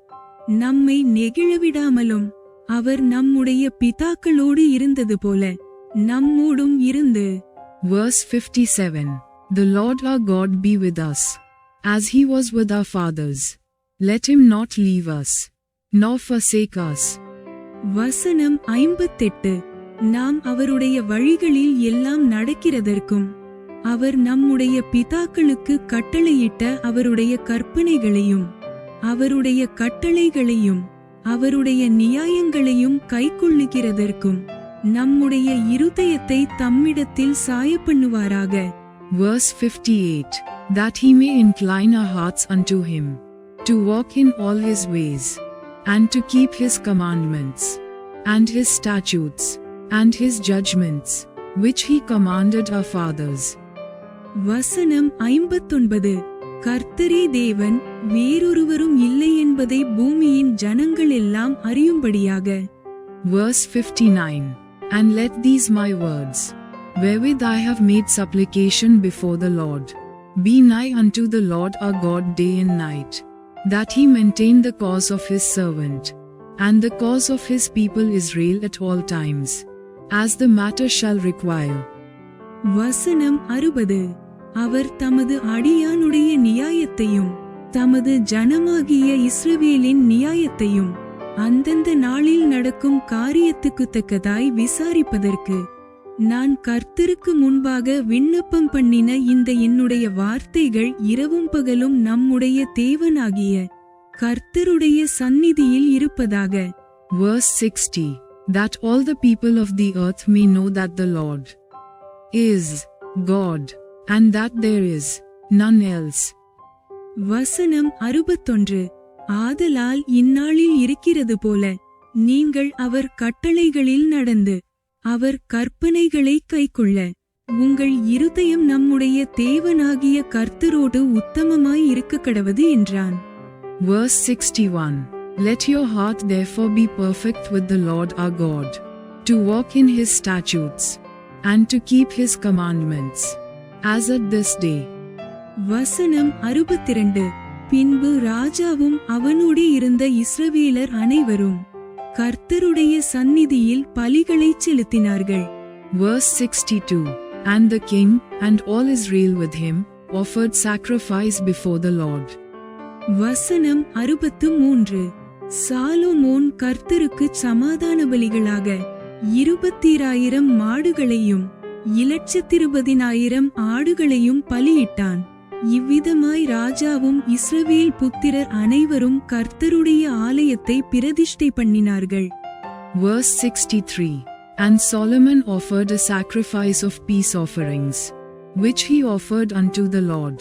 நம்மை நெகிழவிடாமலும் அவர் நம்முடைய பிதாக்களோடு இருந்தது போல நம்மோடும் இருந்து. Verse 57. The Lord our God be with us, as he was with our fathers. Let him not leave us, nor forsake us. வசனம் 58. நாம் அவருடைய வழிகளில் எல்லாம் நடக்கிறதற்கும் அவர் நம்முடைய பிதாக்களுக்கு கட்டளையிட்ட அவருடைய கற்பனைகளையும் அவருடைய கட்டளைகளையும் அவருடைய நியாயங்களையும் கைக்கொள்ளுகிறதற்கும் நம்முடைய இருதயத்தை தம்மிடத்தில் சாயப்பண்ணுவாராக. Verse 58. That he may incline our hearts unto him, to walk in all his ways, and to keep his commandments, and his statutes, and his judgments, which he commanded our fathers. வசனம் 59. கர்த்தரே தேவன், வேறொருவரும் இல்லை என்பதை பூமியின் ஜனங்கள் எல்லாம் அறியும்படியாக. Verse 59. And let these my words, wherewith I have made supplication before the Lord, be nigh unto the Lord our God day and night, that he maintain the cause of his servant, and the cause of his people Israel at all times, as the matter shall require. வசனம் 60. அவர் தமது அடியானுடைய நியாயத்தையும் தமது ஜனமாகிய இஸ்ரவேலின் நியாயத்தையும் அந்தந்த நாளில் நடக்கும் காரியத்துக்கு தக்கதாய் விசாரிப்பதற்கு நான் கர்த்தருக்கு முன்பாக விண்ணப்பம் பண்ணின இந்த என்னுடைய வார்த்தைகள் இரவும் பகலும் நம்முடைய தேவனாகிய கர்த்தருடைய சந்நிதியில் இருப்பதாக. Verse 60. That all the people of the earth may know that the Lord is God, and that there is none else. வசனம் 61. ஆதலால் இந்நாளில் இருக்கிறது போல நீங்கள் அவர் கட்டளைகளில் நடந்து அவர் கற்பனைகளை கைக்கொள்ள உங்கள் இருதயம் நம்முடைய தேவனாகிய கர்த்தரோடு உத்தமமாய் இருக்க கடவது என்றான். Verse 61. Let your heart therefore be perfect with the Lord our God, to walk in his statutes, and to keep his commandments, as at this day. வசனம் 62. பின்பு ராஜாவும் அவனோடே இருந்த இஸ்ரவேலர் அனைவரும் கர்த்தருடைய சந்நிதியில் பலிகளைச் செலுத்தினார்கள். Verse 62. And the king, and all Israel with him, offered sacrifice before the Lord. வசனம் 63. சாலொமோன் கர்த்தருக்கு சமாதான பலிகளாக 20,000 மாடுகளையும் 1,20,000 ஆடுகளையும் பலியிட்டான். இவ்விதமாய் ராஜாவும் இஸ்ரவேல் புத்திரர் அனைவரும் கர்த்தருடைய ஆலயத்தை பிரதிஷ்டை பண்ணினார்கள். Verse 63. And Solomon offered a sacrifice of peace offerings, which he offered unto the Lord,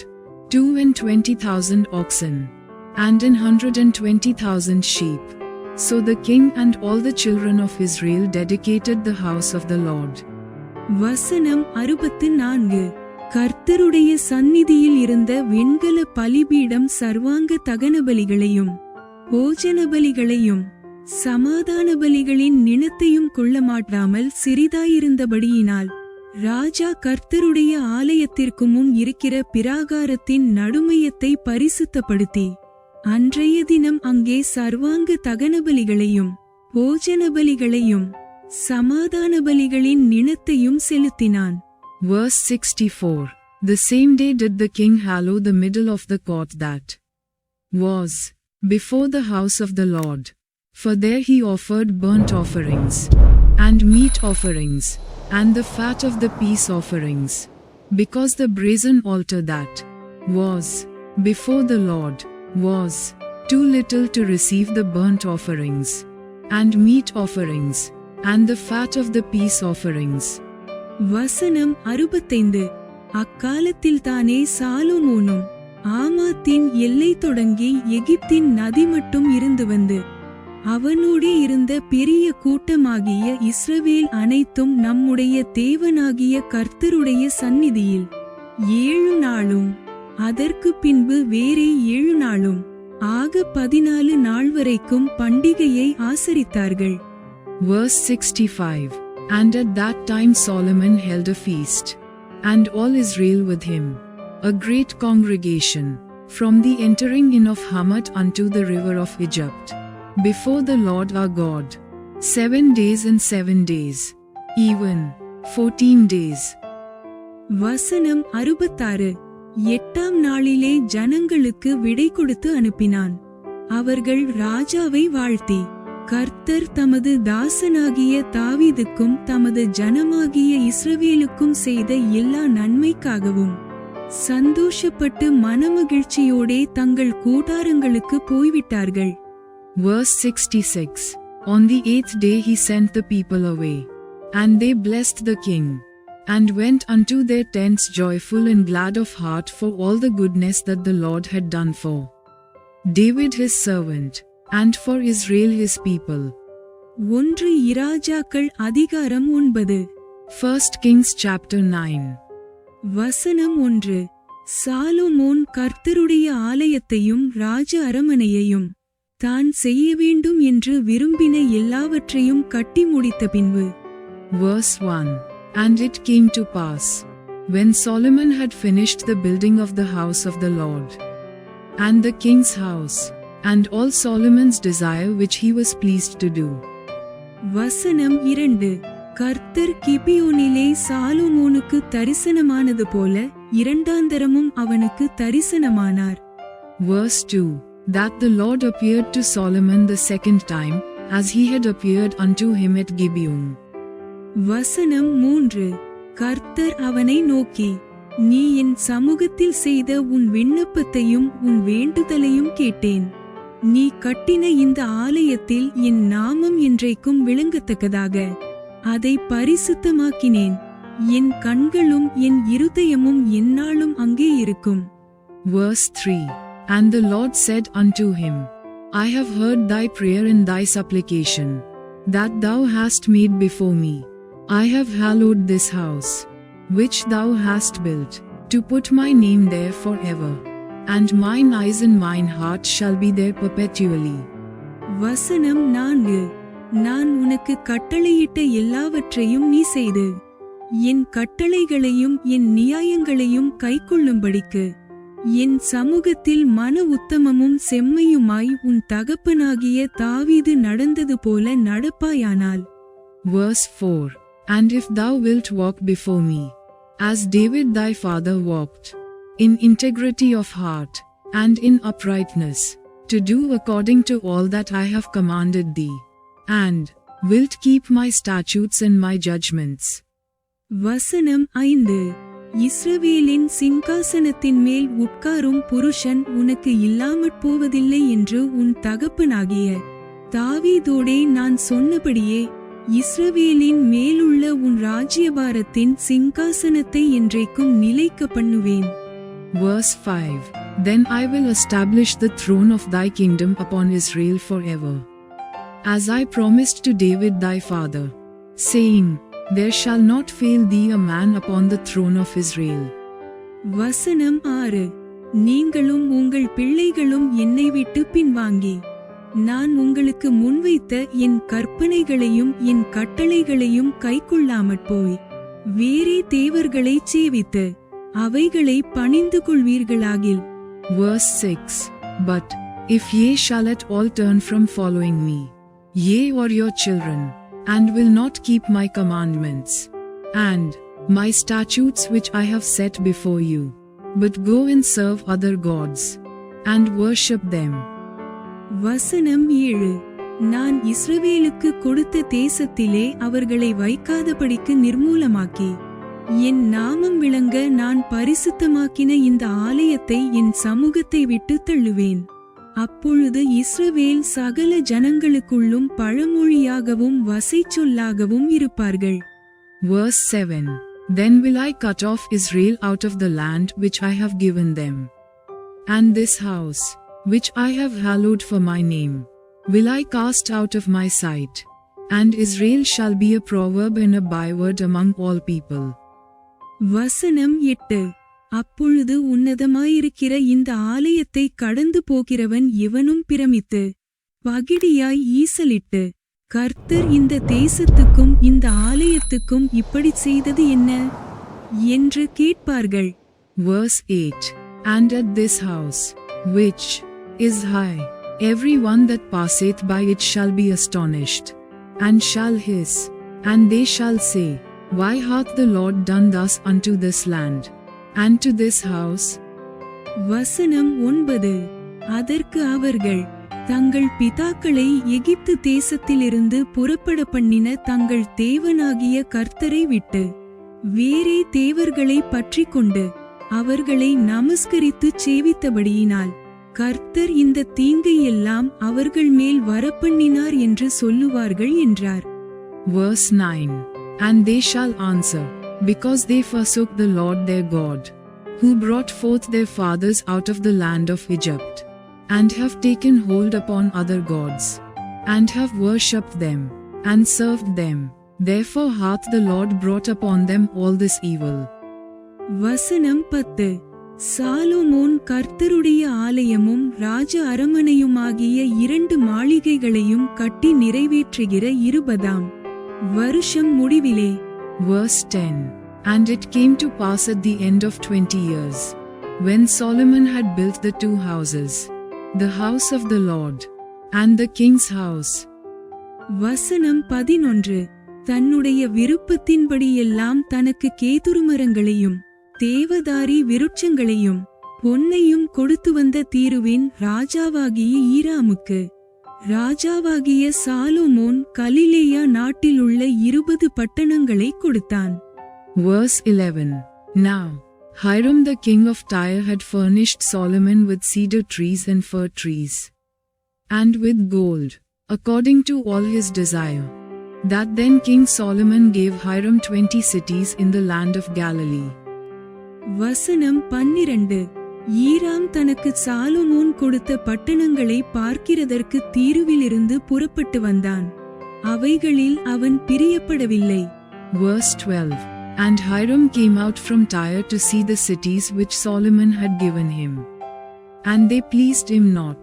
22,000 oxen, and 120,000 sheep. So the king and all the children of Israel dedicated the house of the Lord. வசனம் 64. கர்த்தருடைய சந்நிதியில் இருந்த வெண்கல பலிபீடம் சர்வாங்க தகன பலிகளையும் போஜன பலிகளையும் சமாதான பலிகளின் நினத்தையும் கொள்ளமாட்டாமல் சிறிதாயிருந்தபடியினால் ராஜா கர்த்தருடைய ஆலயத்திற்கு முன் இருக்கிற பிராகாரத்தின் நடுமையத்தை பரிசுத்தப்படுத்தி அன்றைய தினம் அங்கே சர்வாங்க தகன பலிகளையும் போஜன பலிகளையும் சமாதான பலிகளின் நினத்தையும் செலுத்தினான். Verse 64. The same day did the king hallow the middle of the court that was before the house of the Lord, for there he offered burnt offerings, and meat offerings, and the fat of the peace offerings, because the brazen altar that was before the Lord was too little to receive the burnt offerings, and meat offerings, and the fat of the peace offerings. வசனம் 65. அக்காலத்தில் தானே சாலொமோனும் ஆமாத்தின் எல்லை தொடங்கி எகிப்தின் நதி மட்டும் இருந்து வந்து அவனோடே இருந்த பெரிய கூட்டமாகிய இஸ்ரவேல் அனைத்தும் நம்முடைய தேவனாகிய கர்த்தருடைய சந்நிதியில் 7 நாளும் அதற்கு பின்பு வேறே 7 நாளும் ஆக 14 நாள் வரைக்கும் பண்டிகையை ஆசரித்தார்கள். Verse 65. And at that time Solomon held a feast, and all Israel with him, a great congregation, from the entering in of Hamath unto the river of Egypt, before the Lord our God, 7 days and 7 days, even 14 days. வசனம் 66. 8ஆம் நாளிலே ஜனங்களுக்கு விடை கொடுத்து அனுப்பினான். அவர்கள் ராஜாவை வாழ்த்தி, கர்த்தர் தமது தாசனாகிய தாவீதுக்கும் தமது ஜனமாகிய இஸ்ரவேலுக்கும் செய்த எல்லா நன்மைக்காகவும் சந்தோஷப்பட்டு மனமகிழ்ச்சியோடே தங்கள் கூடாரங்களுக்கு போய்விட்டார்கள். Verse 66. On the 8th day he sent the people away, and they blessed the king, and went unto their tents joyful and glad of heart for all the goodness that the Lord had done for David his servant, and for Israel his people. 1 இராஜாக்கள் அதிகாரம் 9. 1 Kings chapter 9. வசனம் 1. சாலொமோன் கர்த்தருடைய ஆலயத்தையும் ராஜ அரமனையையும் தான் செய்ய வேண்டும் என்று விரும்பின எல்லாவற்றையும் கட்டி முடித்த பின்பு. Verse 1. And it came to pass, when Solomon had finished the building of the house of the Lord, and the king's house, and all Solomon's desire which he was pleased to do. வசனம் 2. கர்த்தர் கிபியோனிலே சாலொமோனுக்கு தரிசனமானது போல இரண்டாந்தரமும் அவனுக்கு தரிசனமானார். Verse 2. That the Lord appeared to Solomon the second time, as he had appeared unto him at Gibeon. வசனம் 3. கர்த்தர் அவனை நோக்கி, நீ என் சமூகத்தில் செய்த உன் விண்ணப்பத்தையும் உன் வேண்டுதலையும் கேட்டேன். நீ கட்டின இந்த ஆலயத்தில் என் நாமம் என்றைக்கும் விளங்கத்தக்கதாக அதை பரிசுத்தமாக்கினேன். என் கண்களும் என் இருதயமும் எந்நாளும் அங்கே இருக்கும். Verse 3. And the Lord said unto him, I have heard thy prayer and thy supplication, that thou hast made before me. I have hallowed this house, which thou hast built, to put my name there forever, and mine eyes and mine heart shall be there perpetually. வசனம் 4. நான் உனக்கு கட்டளையிட்ட எல்லாவற்றையும் நீ செய்து என் கட்டளைகளையும் என் நியாயங்களையும் கைக்கொள்ளும்படிக்கு என் சமூகத்தில் மன உத்தமமும் செம்மையுமாய் உன் தகப்பனாகிய தாவீது நடந்தது போல நடப்பாயானால். Verse 4. And if thou wilt walk before me, as David thy father walked, in integrity of heart, and in uprightness, to do according to all that I have commanded thee, and wilt keep my statutes and my judgments. வசனம் 5. இஸ்ரவேலின் சிங்காசனத்தின் மேல் உட்காரும் புருஷன் உனக்கு இல்லாமற் போவதில்லை என்று உன் தகப்பனாகிய தாவீதோடே நான் சொன்னபடியே இஸ்ரவேலின் மேலுள்ள உன் ராஜ்யபாரத்தின் சிங்காசனத்தை என்றைக்கும் நிலைக்க பண்ணுவேன். Verse 5. Then I will establish the throne of thy kingdom upon Israel forever, as I promised to David thy father, saying, There shall not fail thee a man upon the throne of Israel. வசனம் 6. நீங்களும் உங்கள் பிள்ளைகளும் என்னை விட்டு பின்வாங்கி நான் உங்களுக்கு முன்வைத்த என் கற்பனைகளையும் என் கட்டளைகளையும் கைக்கொள்ளாமற் போய் வேறே தேவர்களைச் சேவித்து அவைகளை பணிந்து கொள்வீர்களாகில். Verse 6. But if ye shall at all turn from following me, ye or your children, and will not keep my commandments, and my statutes which I have set before you, but go and serve other gods, and worship them. வசனம் 7. நான் இஸ்ரவேலுக்கு கொடுத்த தேசத்திலே அவர்களை வைக்காதபடிக்கு நிர்மூலமாக்கி என் நாமம் விளங்க நான் பரிசுத்தமாக்கின இந்த ஆலயத்தை என் சமூகத்தை விட்டு தள்ளுவேன். அப்பொழுது இஸ்ரவேல் சகல ஜனங்களுக்குள்ளும் பழமொழியாகவும் வசைச்சொல்லாகவும் இருப்பார்கள். Verse 7. Then will I cut off Israel out of the land which I have given them, and this house, which I have hallowed for my name, will I cast out of my sight, and Israel shall be a proverb and a byword among all people. வசனம் 8. அப்பொழுது உன்னதமாயிருக்கிற இந்த ஆலயத்தை கடந்து போகிறவன் எவனும் பிரமித்து பகிடியாய் ஈசலிட்டு கர்த்தர் இந்த தேசத்துக்கும் இந்த ஆலயத்துக்கும் இப்படி செய்தது என்ன என்று கேட்பார்கள். Verse 8. And at this house, which is high, every one that passeth by it shall be astonished, and shall hiss, and they shall say, Why hath the Lord done thus unto this land, and to this house? வசனம் 9. அதற்கு அவர்கள் தங்கள் பிதாக்களை எகிப்து தேசத்திலிருந்து புறப்பட பண்ணின தங்கள் தேவனாகிய கர்த்தரை விட்டு வேறே தேவர்களை பற்றிக் கொண்டு அவர்களை நமஸ்கரித்துச் சேவித்தபடியினால் கர்த்தர் இந்த தீங்கை எல்லாம் அவர்கள் மேல் வரப்பண்ணினார் என்று சொல்லுவார்கள் என்றார். Verse 9. And they shall answer, because they forsook the Lord their God, who brought forth their fathers out of the land of Egypt, and have taken hold upon other gods, and have worshipped them, and served them. Therefore hath the Lord brought upon them all this evil. வசனம் 10. சாலோமோன் கர்த்தருடைய ஆலயமும் ராஜ அரமனையுமாகிய 2 மாளிகைகளையும் கட்டி நிறைவேற்றுகிற 20ஆம் வருஷம் முடிவிலே. Verse 10. And it came to pass at the end of 20 years, when Solomon had built the 2 houses, the house of the Lord, and the king's house. வசனம் 11. தன்னுடைய விருப்பத்தின்படியெல்லாம் தனக்கு கேதுருமரங்களையும் தேவதாரி விருட்சங்களையும் பொன்னையும் கொடுத்து வந்த தீருவின் ராஜாவாகிய ஈராமுக்கு ராஜாவாகிய சாலோமோன் கலிலேயா நாட்டிலுள்ள 20 பட்டணங்களை கொடுத்தான். Verse 11. Now Hiram the king of Tyre had furnished Solomon with cedar trees and fir trees, and with gold, according to all his desire. That then King Solomon gave Hiram 20 cities in the land of Galilee. வசனம் 12. ஈராம் தனக்கு சாலோமோன் கொடுத்த பட்டணங்களை பார்க்கிறதற்கு தீருவிலிருந்து புறப்பட்டு வந்தான். அவைகளில் அவன் பிரியப்படவில்லை. Verse 12. And Hiram came out from Tyre to see the cities which Solomon had given him, and they pleased him not.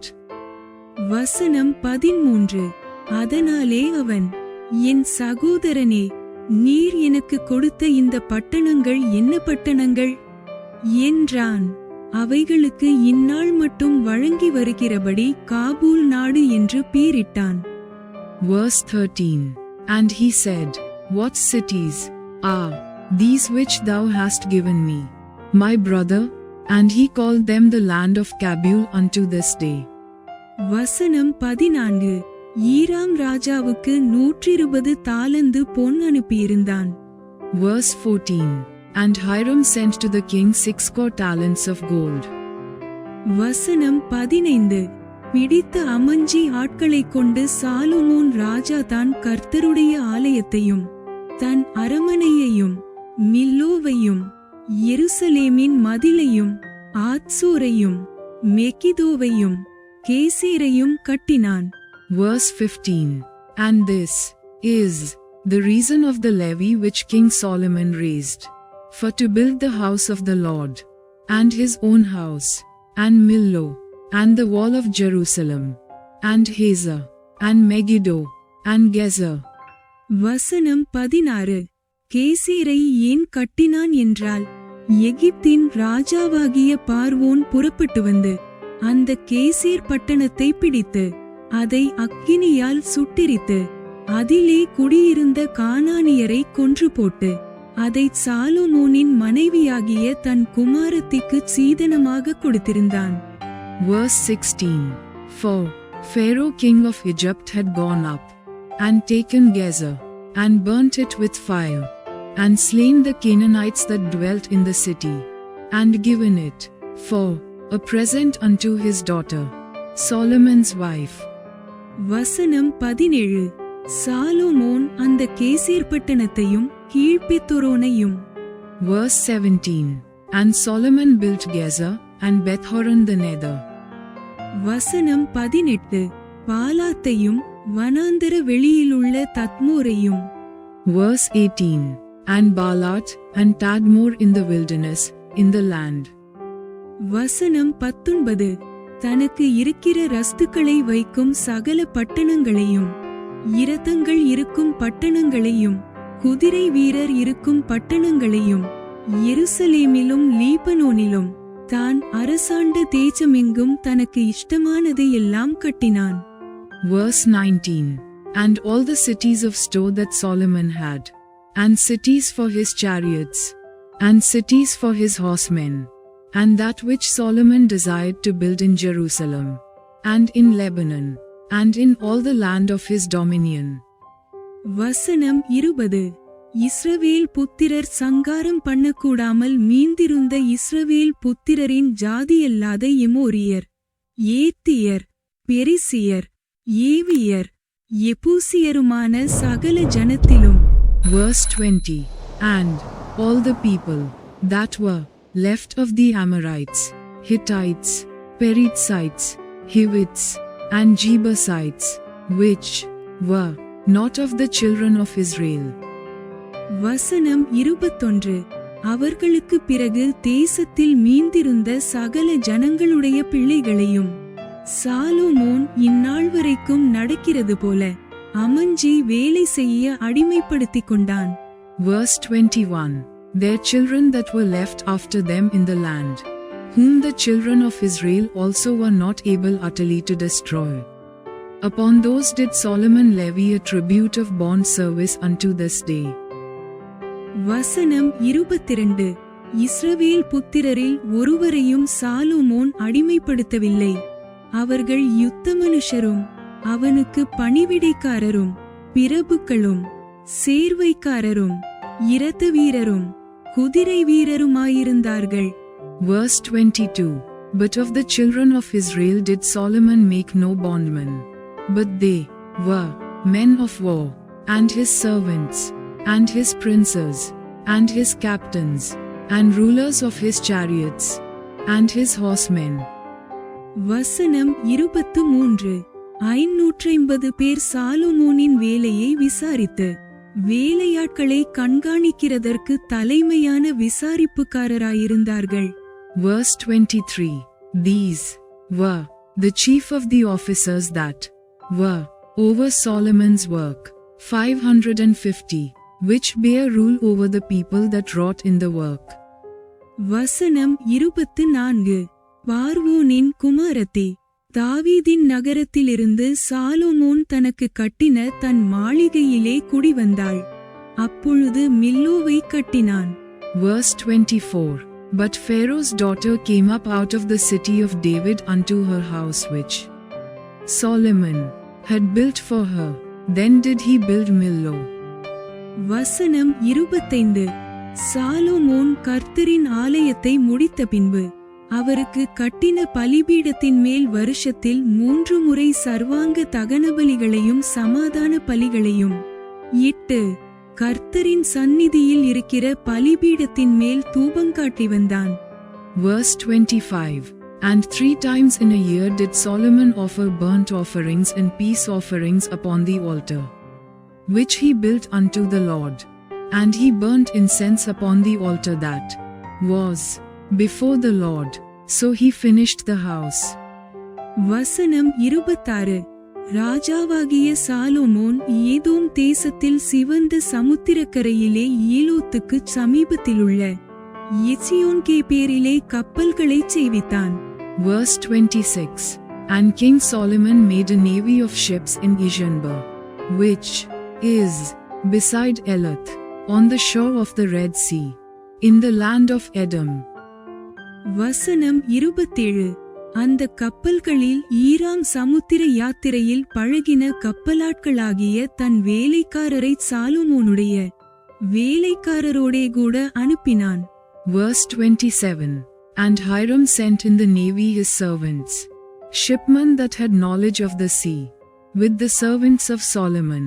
வசனம் 13. அதனாலே அவன், என் சகோதரனே, நீர் எனக்கு கொடுத்த இந்த பட்டணங்கள் என்ன பட்டணங்கள் என்றான். அவைகளுக்கு இந்நாள் மட்டும் வழங்கி வருகிறபடி காபூல் நாடு என்று பேரிட்டான். Verse 13. And he said, What cities are these which thou hast given me, my brother? And he called them the land of Kabul unto this day. வசனம் 14. ஈராம் ராஜாவுக்கு 120 தாலந்து பொன் அனுப்பியிருந்தான். Verse 14. And Hiram sent to the king 60 talents of gold. வசனம் 15. பிடித்த அமஞ்சி ஆட்களைக் கொண்டு சாலொமோன் ராஜா தான் கர்த்தருடைய ஆலயத்தையும் தன் அரமனையையும் மில்லோவையும் எருசலேமின் மதிலையும் ஆத்சோரையும் மெகிதோவையும் கேசேரையும் கட்டினான். Verse 15. And this is the reason of the levy which King Solomon raised, for to build the house of the Lord, and his own house, and Millo, and the wall of Jerusalem, and Hazor, and Megiddo, and Gezer. வசனம் 16. கேசேரை ஏன் கட்டினான் என்றால், எகிப்தின் ராஜாவாகிய பார்வோன் புறப்பட்டு வந்து அந்த கேசேர் பட்டணத்தை பிடித்து அதை அக்கினியால் சுட்டெரித்து அதிலே குடியிருந்த கானானியரை கொன்று போட்டு அதை சாலொமோனின் மனைவியாகிய தன் குமாரத்திற்கு சீதனமாக கொடுத்திருந்தான். Verse 16. For Pharaoh king of Egypt had gone up, and taken Gezer, and burnt it with fire, and slain the Canaanites that dwelt in the city, and given it for a present unto his daughter, Solomon's wife. வசனம் 17. சாலொமோன் அந்த கேசேர் பட்டணத்தையும் கீழ்பெத்தொரோனையும். Verse 17. And Solomon built Gezer, and Bethhoron the nether. வசனம் 18. பாலாத்தையும் வனாந்தர வெளியிலுள்ள தத்மோரையும். Verse 18. And Baalat, and Tadmor in the wilderness, in the land. வசனம் 19. தனக்கு இருக்கிற ரஸ்துக்களை வைக்கும் சகல பட்டணங்களையும் இரதங்கள் இருக்கும் பட்டணங்களையும் குதிரை வீரர் இருக்கும் பட்டணங்களையும் எருசலேமிலும் லீபனோனிலும் தான் அரசாண்ட தேசமெங்கும் தனக்கு இஷ்டமானதை எல்லாம் கட்டினான். Verse 19. And all the cities of store that Solomon had, and cities for his chariots, and cities for his horsemen, and that which Solomon desired to build in Jerusalem, and in Lebanon, and in all the land of his dominion. வசனம் 20. இஸ்ரவேல் புத்திரர் சங்காரம் பண்ணக்கூடாமல் மீந்திருந்த இஸ்ரவேல் புத்திரரின் ஜாதியல்லாத எமோரியர், ஏத்தியர், பெரிசியர், ஏவியர், எபூசியருமான சகல ஜனத்திலும். Verse 20. And all the people that were left of the Amorites, Hittites, Perizzites, Hivites, and Jebusites, which were not of the children of Israel. வசனம் 21. அவர்களுக்கு பிறகு தேசத்தில் மீந்திருந்த சகல ஜனங்களுடைய பிள்ளைகளையும் சாலொமோன் இந்நாள் வரைக்கும் நடக்கிறது போல அமஞ்சி வேலை செய்ய அடிமைப்படுத்திக் கொண்டான். Verse 21. Their children that were left after them in the land, whom the children of Israel also were not able utterly to destroy. Upon those did Solomon levy a tribute of bond service unto this day. வசனம் 22. இஸ்ரவேல் புத்திரரில் ஒருவரையும் சாலொமோன் அடிமைப்படுத்தவில்லை. அவர்கள் யுத்த மனுஷரும் அவனுக்கு பணிவிடைக்காரரும் பிரபுக்களும் சேர்வைக்காரரும் இரத வீரரும் குதிரை வீரருமாயிருந்தார்கள். Verse 22. But of the children of Israel did Solomon make no bondmen, but they were men of war, and his servants, and his princes, and his captains, and rulers of his chariots, and his horsemen. வசனம் 23. 550 பேர் சாலொமோனின் வேலையை விசாரித்து வேலையாட்களை கண்காணிக்கிறதற்கு தலைமையான விசாரிப்புக்காரராயிருந்தார்கள். Verse 23. These were the chief of the officers that were over Solomon's work, 550, which bare rule over the people that wrought in the work. வசனம் 24. பார்வோனின் குமாரத்தி. தாவீதின் நகரத்திலிருந்து சாலொமோன் தனக்கு கட்டின தன் மாளிகையிலே குடிவந்தாள். அப்பொழுது மில்லோவை கட்டினான். Verse 24. But Pharaoh's daughter came up out of the city of David unto her house which Solomon had built for her. Then did he build Millo. வசனம் 25. சாலொமோன் கர்த்தரின் ஆலயத்தை முடித்த பின்பு அவருக்கு கட்டின பலிபீடத்தின் மேல் வருஷத்தில் 3 முறை சர்வாங்க தகனபலிகளையும் சமாதான பலிகளையும் இட்டு கர்த்தரின் சந்நிதியில் இருக்கிற பலிபீடத்தின் மேல் தூபங்காட்டி வந்தான். Verse 25. And 3 times in a year did Solomon offer burnt offerings and peace offerings upon the altar, which he built unto the Lord. And he burnt incense upon the altar that was before the Lord. So he finished the house. வசனம் 26. ராஜாவாகிய சாலொமோன் ஏதோம் தேசத்தில் சிவந்த சமுத்திரக்கரையிலே ஈலோத்துக்குச் சமீபத்திலுள்ள எசியோன்கேபேரிலே கப்பல்களைச் செய்வித்தான். Verse 26. And King Solomon made a navy of ships in Ishanber, which is beside Elath, on the shore of the Red Sea, in the land of Edom. வசனம் 27. அந்த கப்பல்களில் ஈராம் சமுத்திர யாத்திரையில் பழகின கப்பலாட்களாகிய தன் வேலைக்காரரை சாலொமோனுடைய வேலைக்காரரோடே கூட அனுப்பினான். Verse 27. And Hiram sent in the navy his servants, shipmen that had knowledge of the sea, with the servants of Solomon.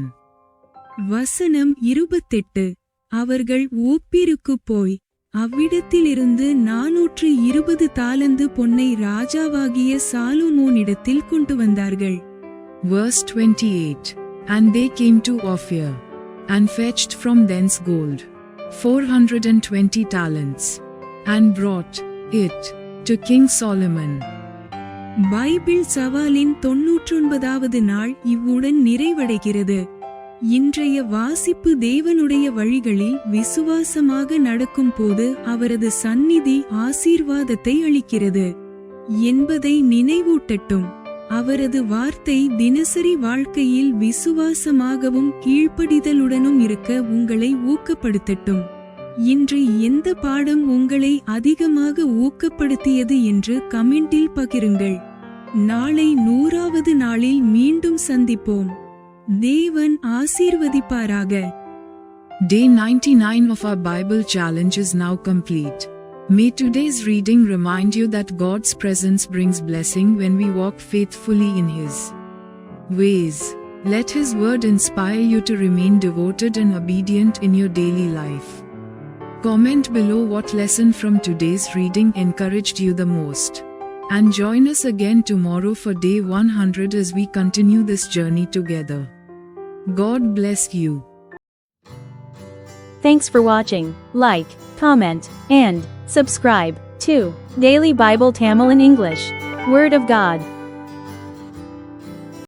வசனம் 28. அவர்கள் ஓப்பீருக்குப் போய் அவ்விடத்திலிருந்து 420 தாலந்து பொன்னை ராஜாவாகிய சாலொமோனிடத்தில் கொண்டு வந்தார்கள். Verse 28. And they came to Ophir, and fetched from thence gold 420 talents, and brought it to King Solomon. Bible சவாலின் 99வது நாள் இவ்வுடன் நிறைவடைகிறது. இன்றைய வாசிப்பு தேவனுடைய வழிகளில் விசுவாசமாக நடக்கும் போது அவரது சந்நிதி ஆசீர்வாதத்தை அளிக்கிறது என்பதை நினைவூட்டட்டும். அவரது வார்த்தை தினசரி வாழ்க்கையில் விசுவாசமாகவும் கீழ்ப்படிதலுடனும் இருக்க உங்களை ஊக்கப்படுத்தட்டும். இன்று எந்த பாடம் உங்களை அதிகமாக ஊக்கப்படுத்தியது என்று கமெண்டில் பகிருங்கள். நாளை 100வது நாளில் மீண்டும் சந்திப்போம். தேவன் ஆசீர்வதிப்பாராக. Day 99 of our Bible challenge is now complete. May today's reading remind you that God's presence brings blessing when we walk faithfully in His ways. Let His word inspire you to remain devoted and obedient in your daily life. Comment below what lesson from today's reading encouraged you the most. And join us again tomorrow for day 100 as we continue this journey together. God bless you. Thanks for watching. Like, comment, and subscribe to Daily Bible Tamil in English. Word of God.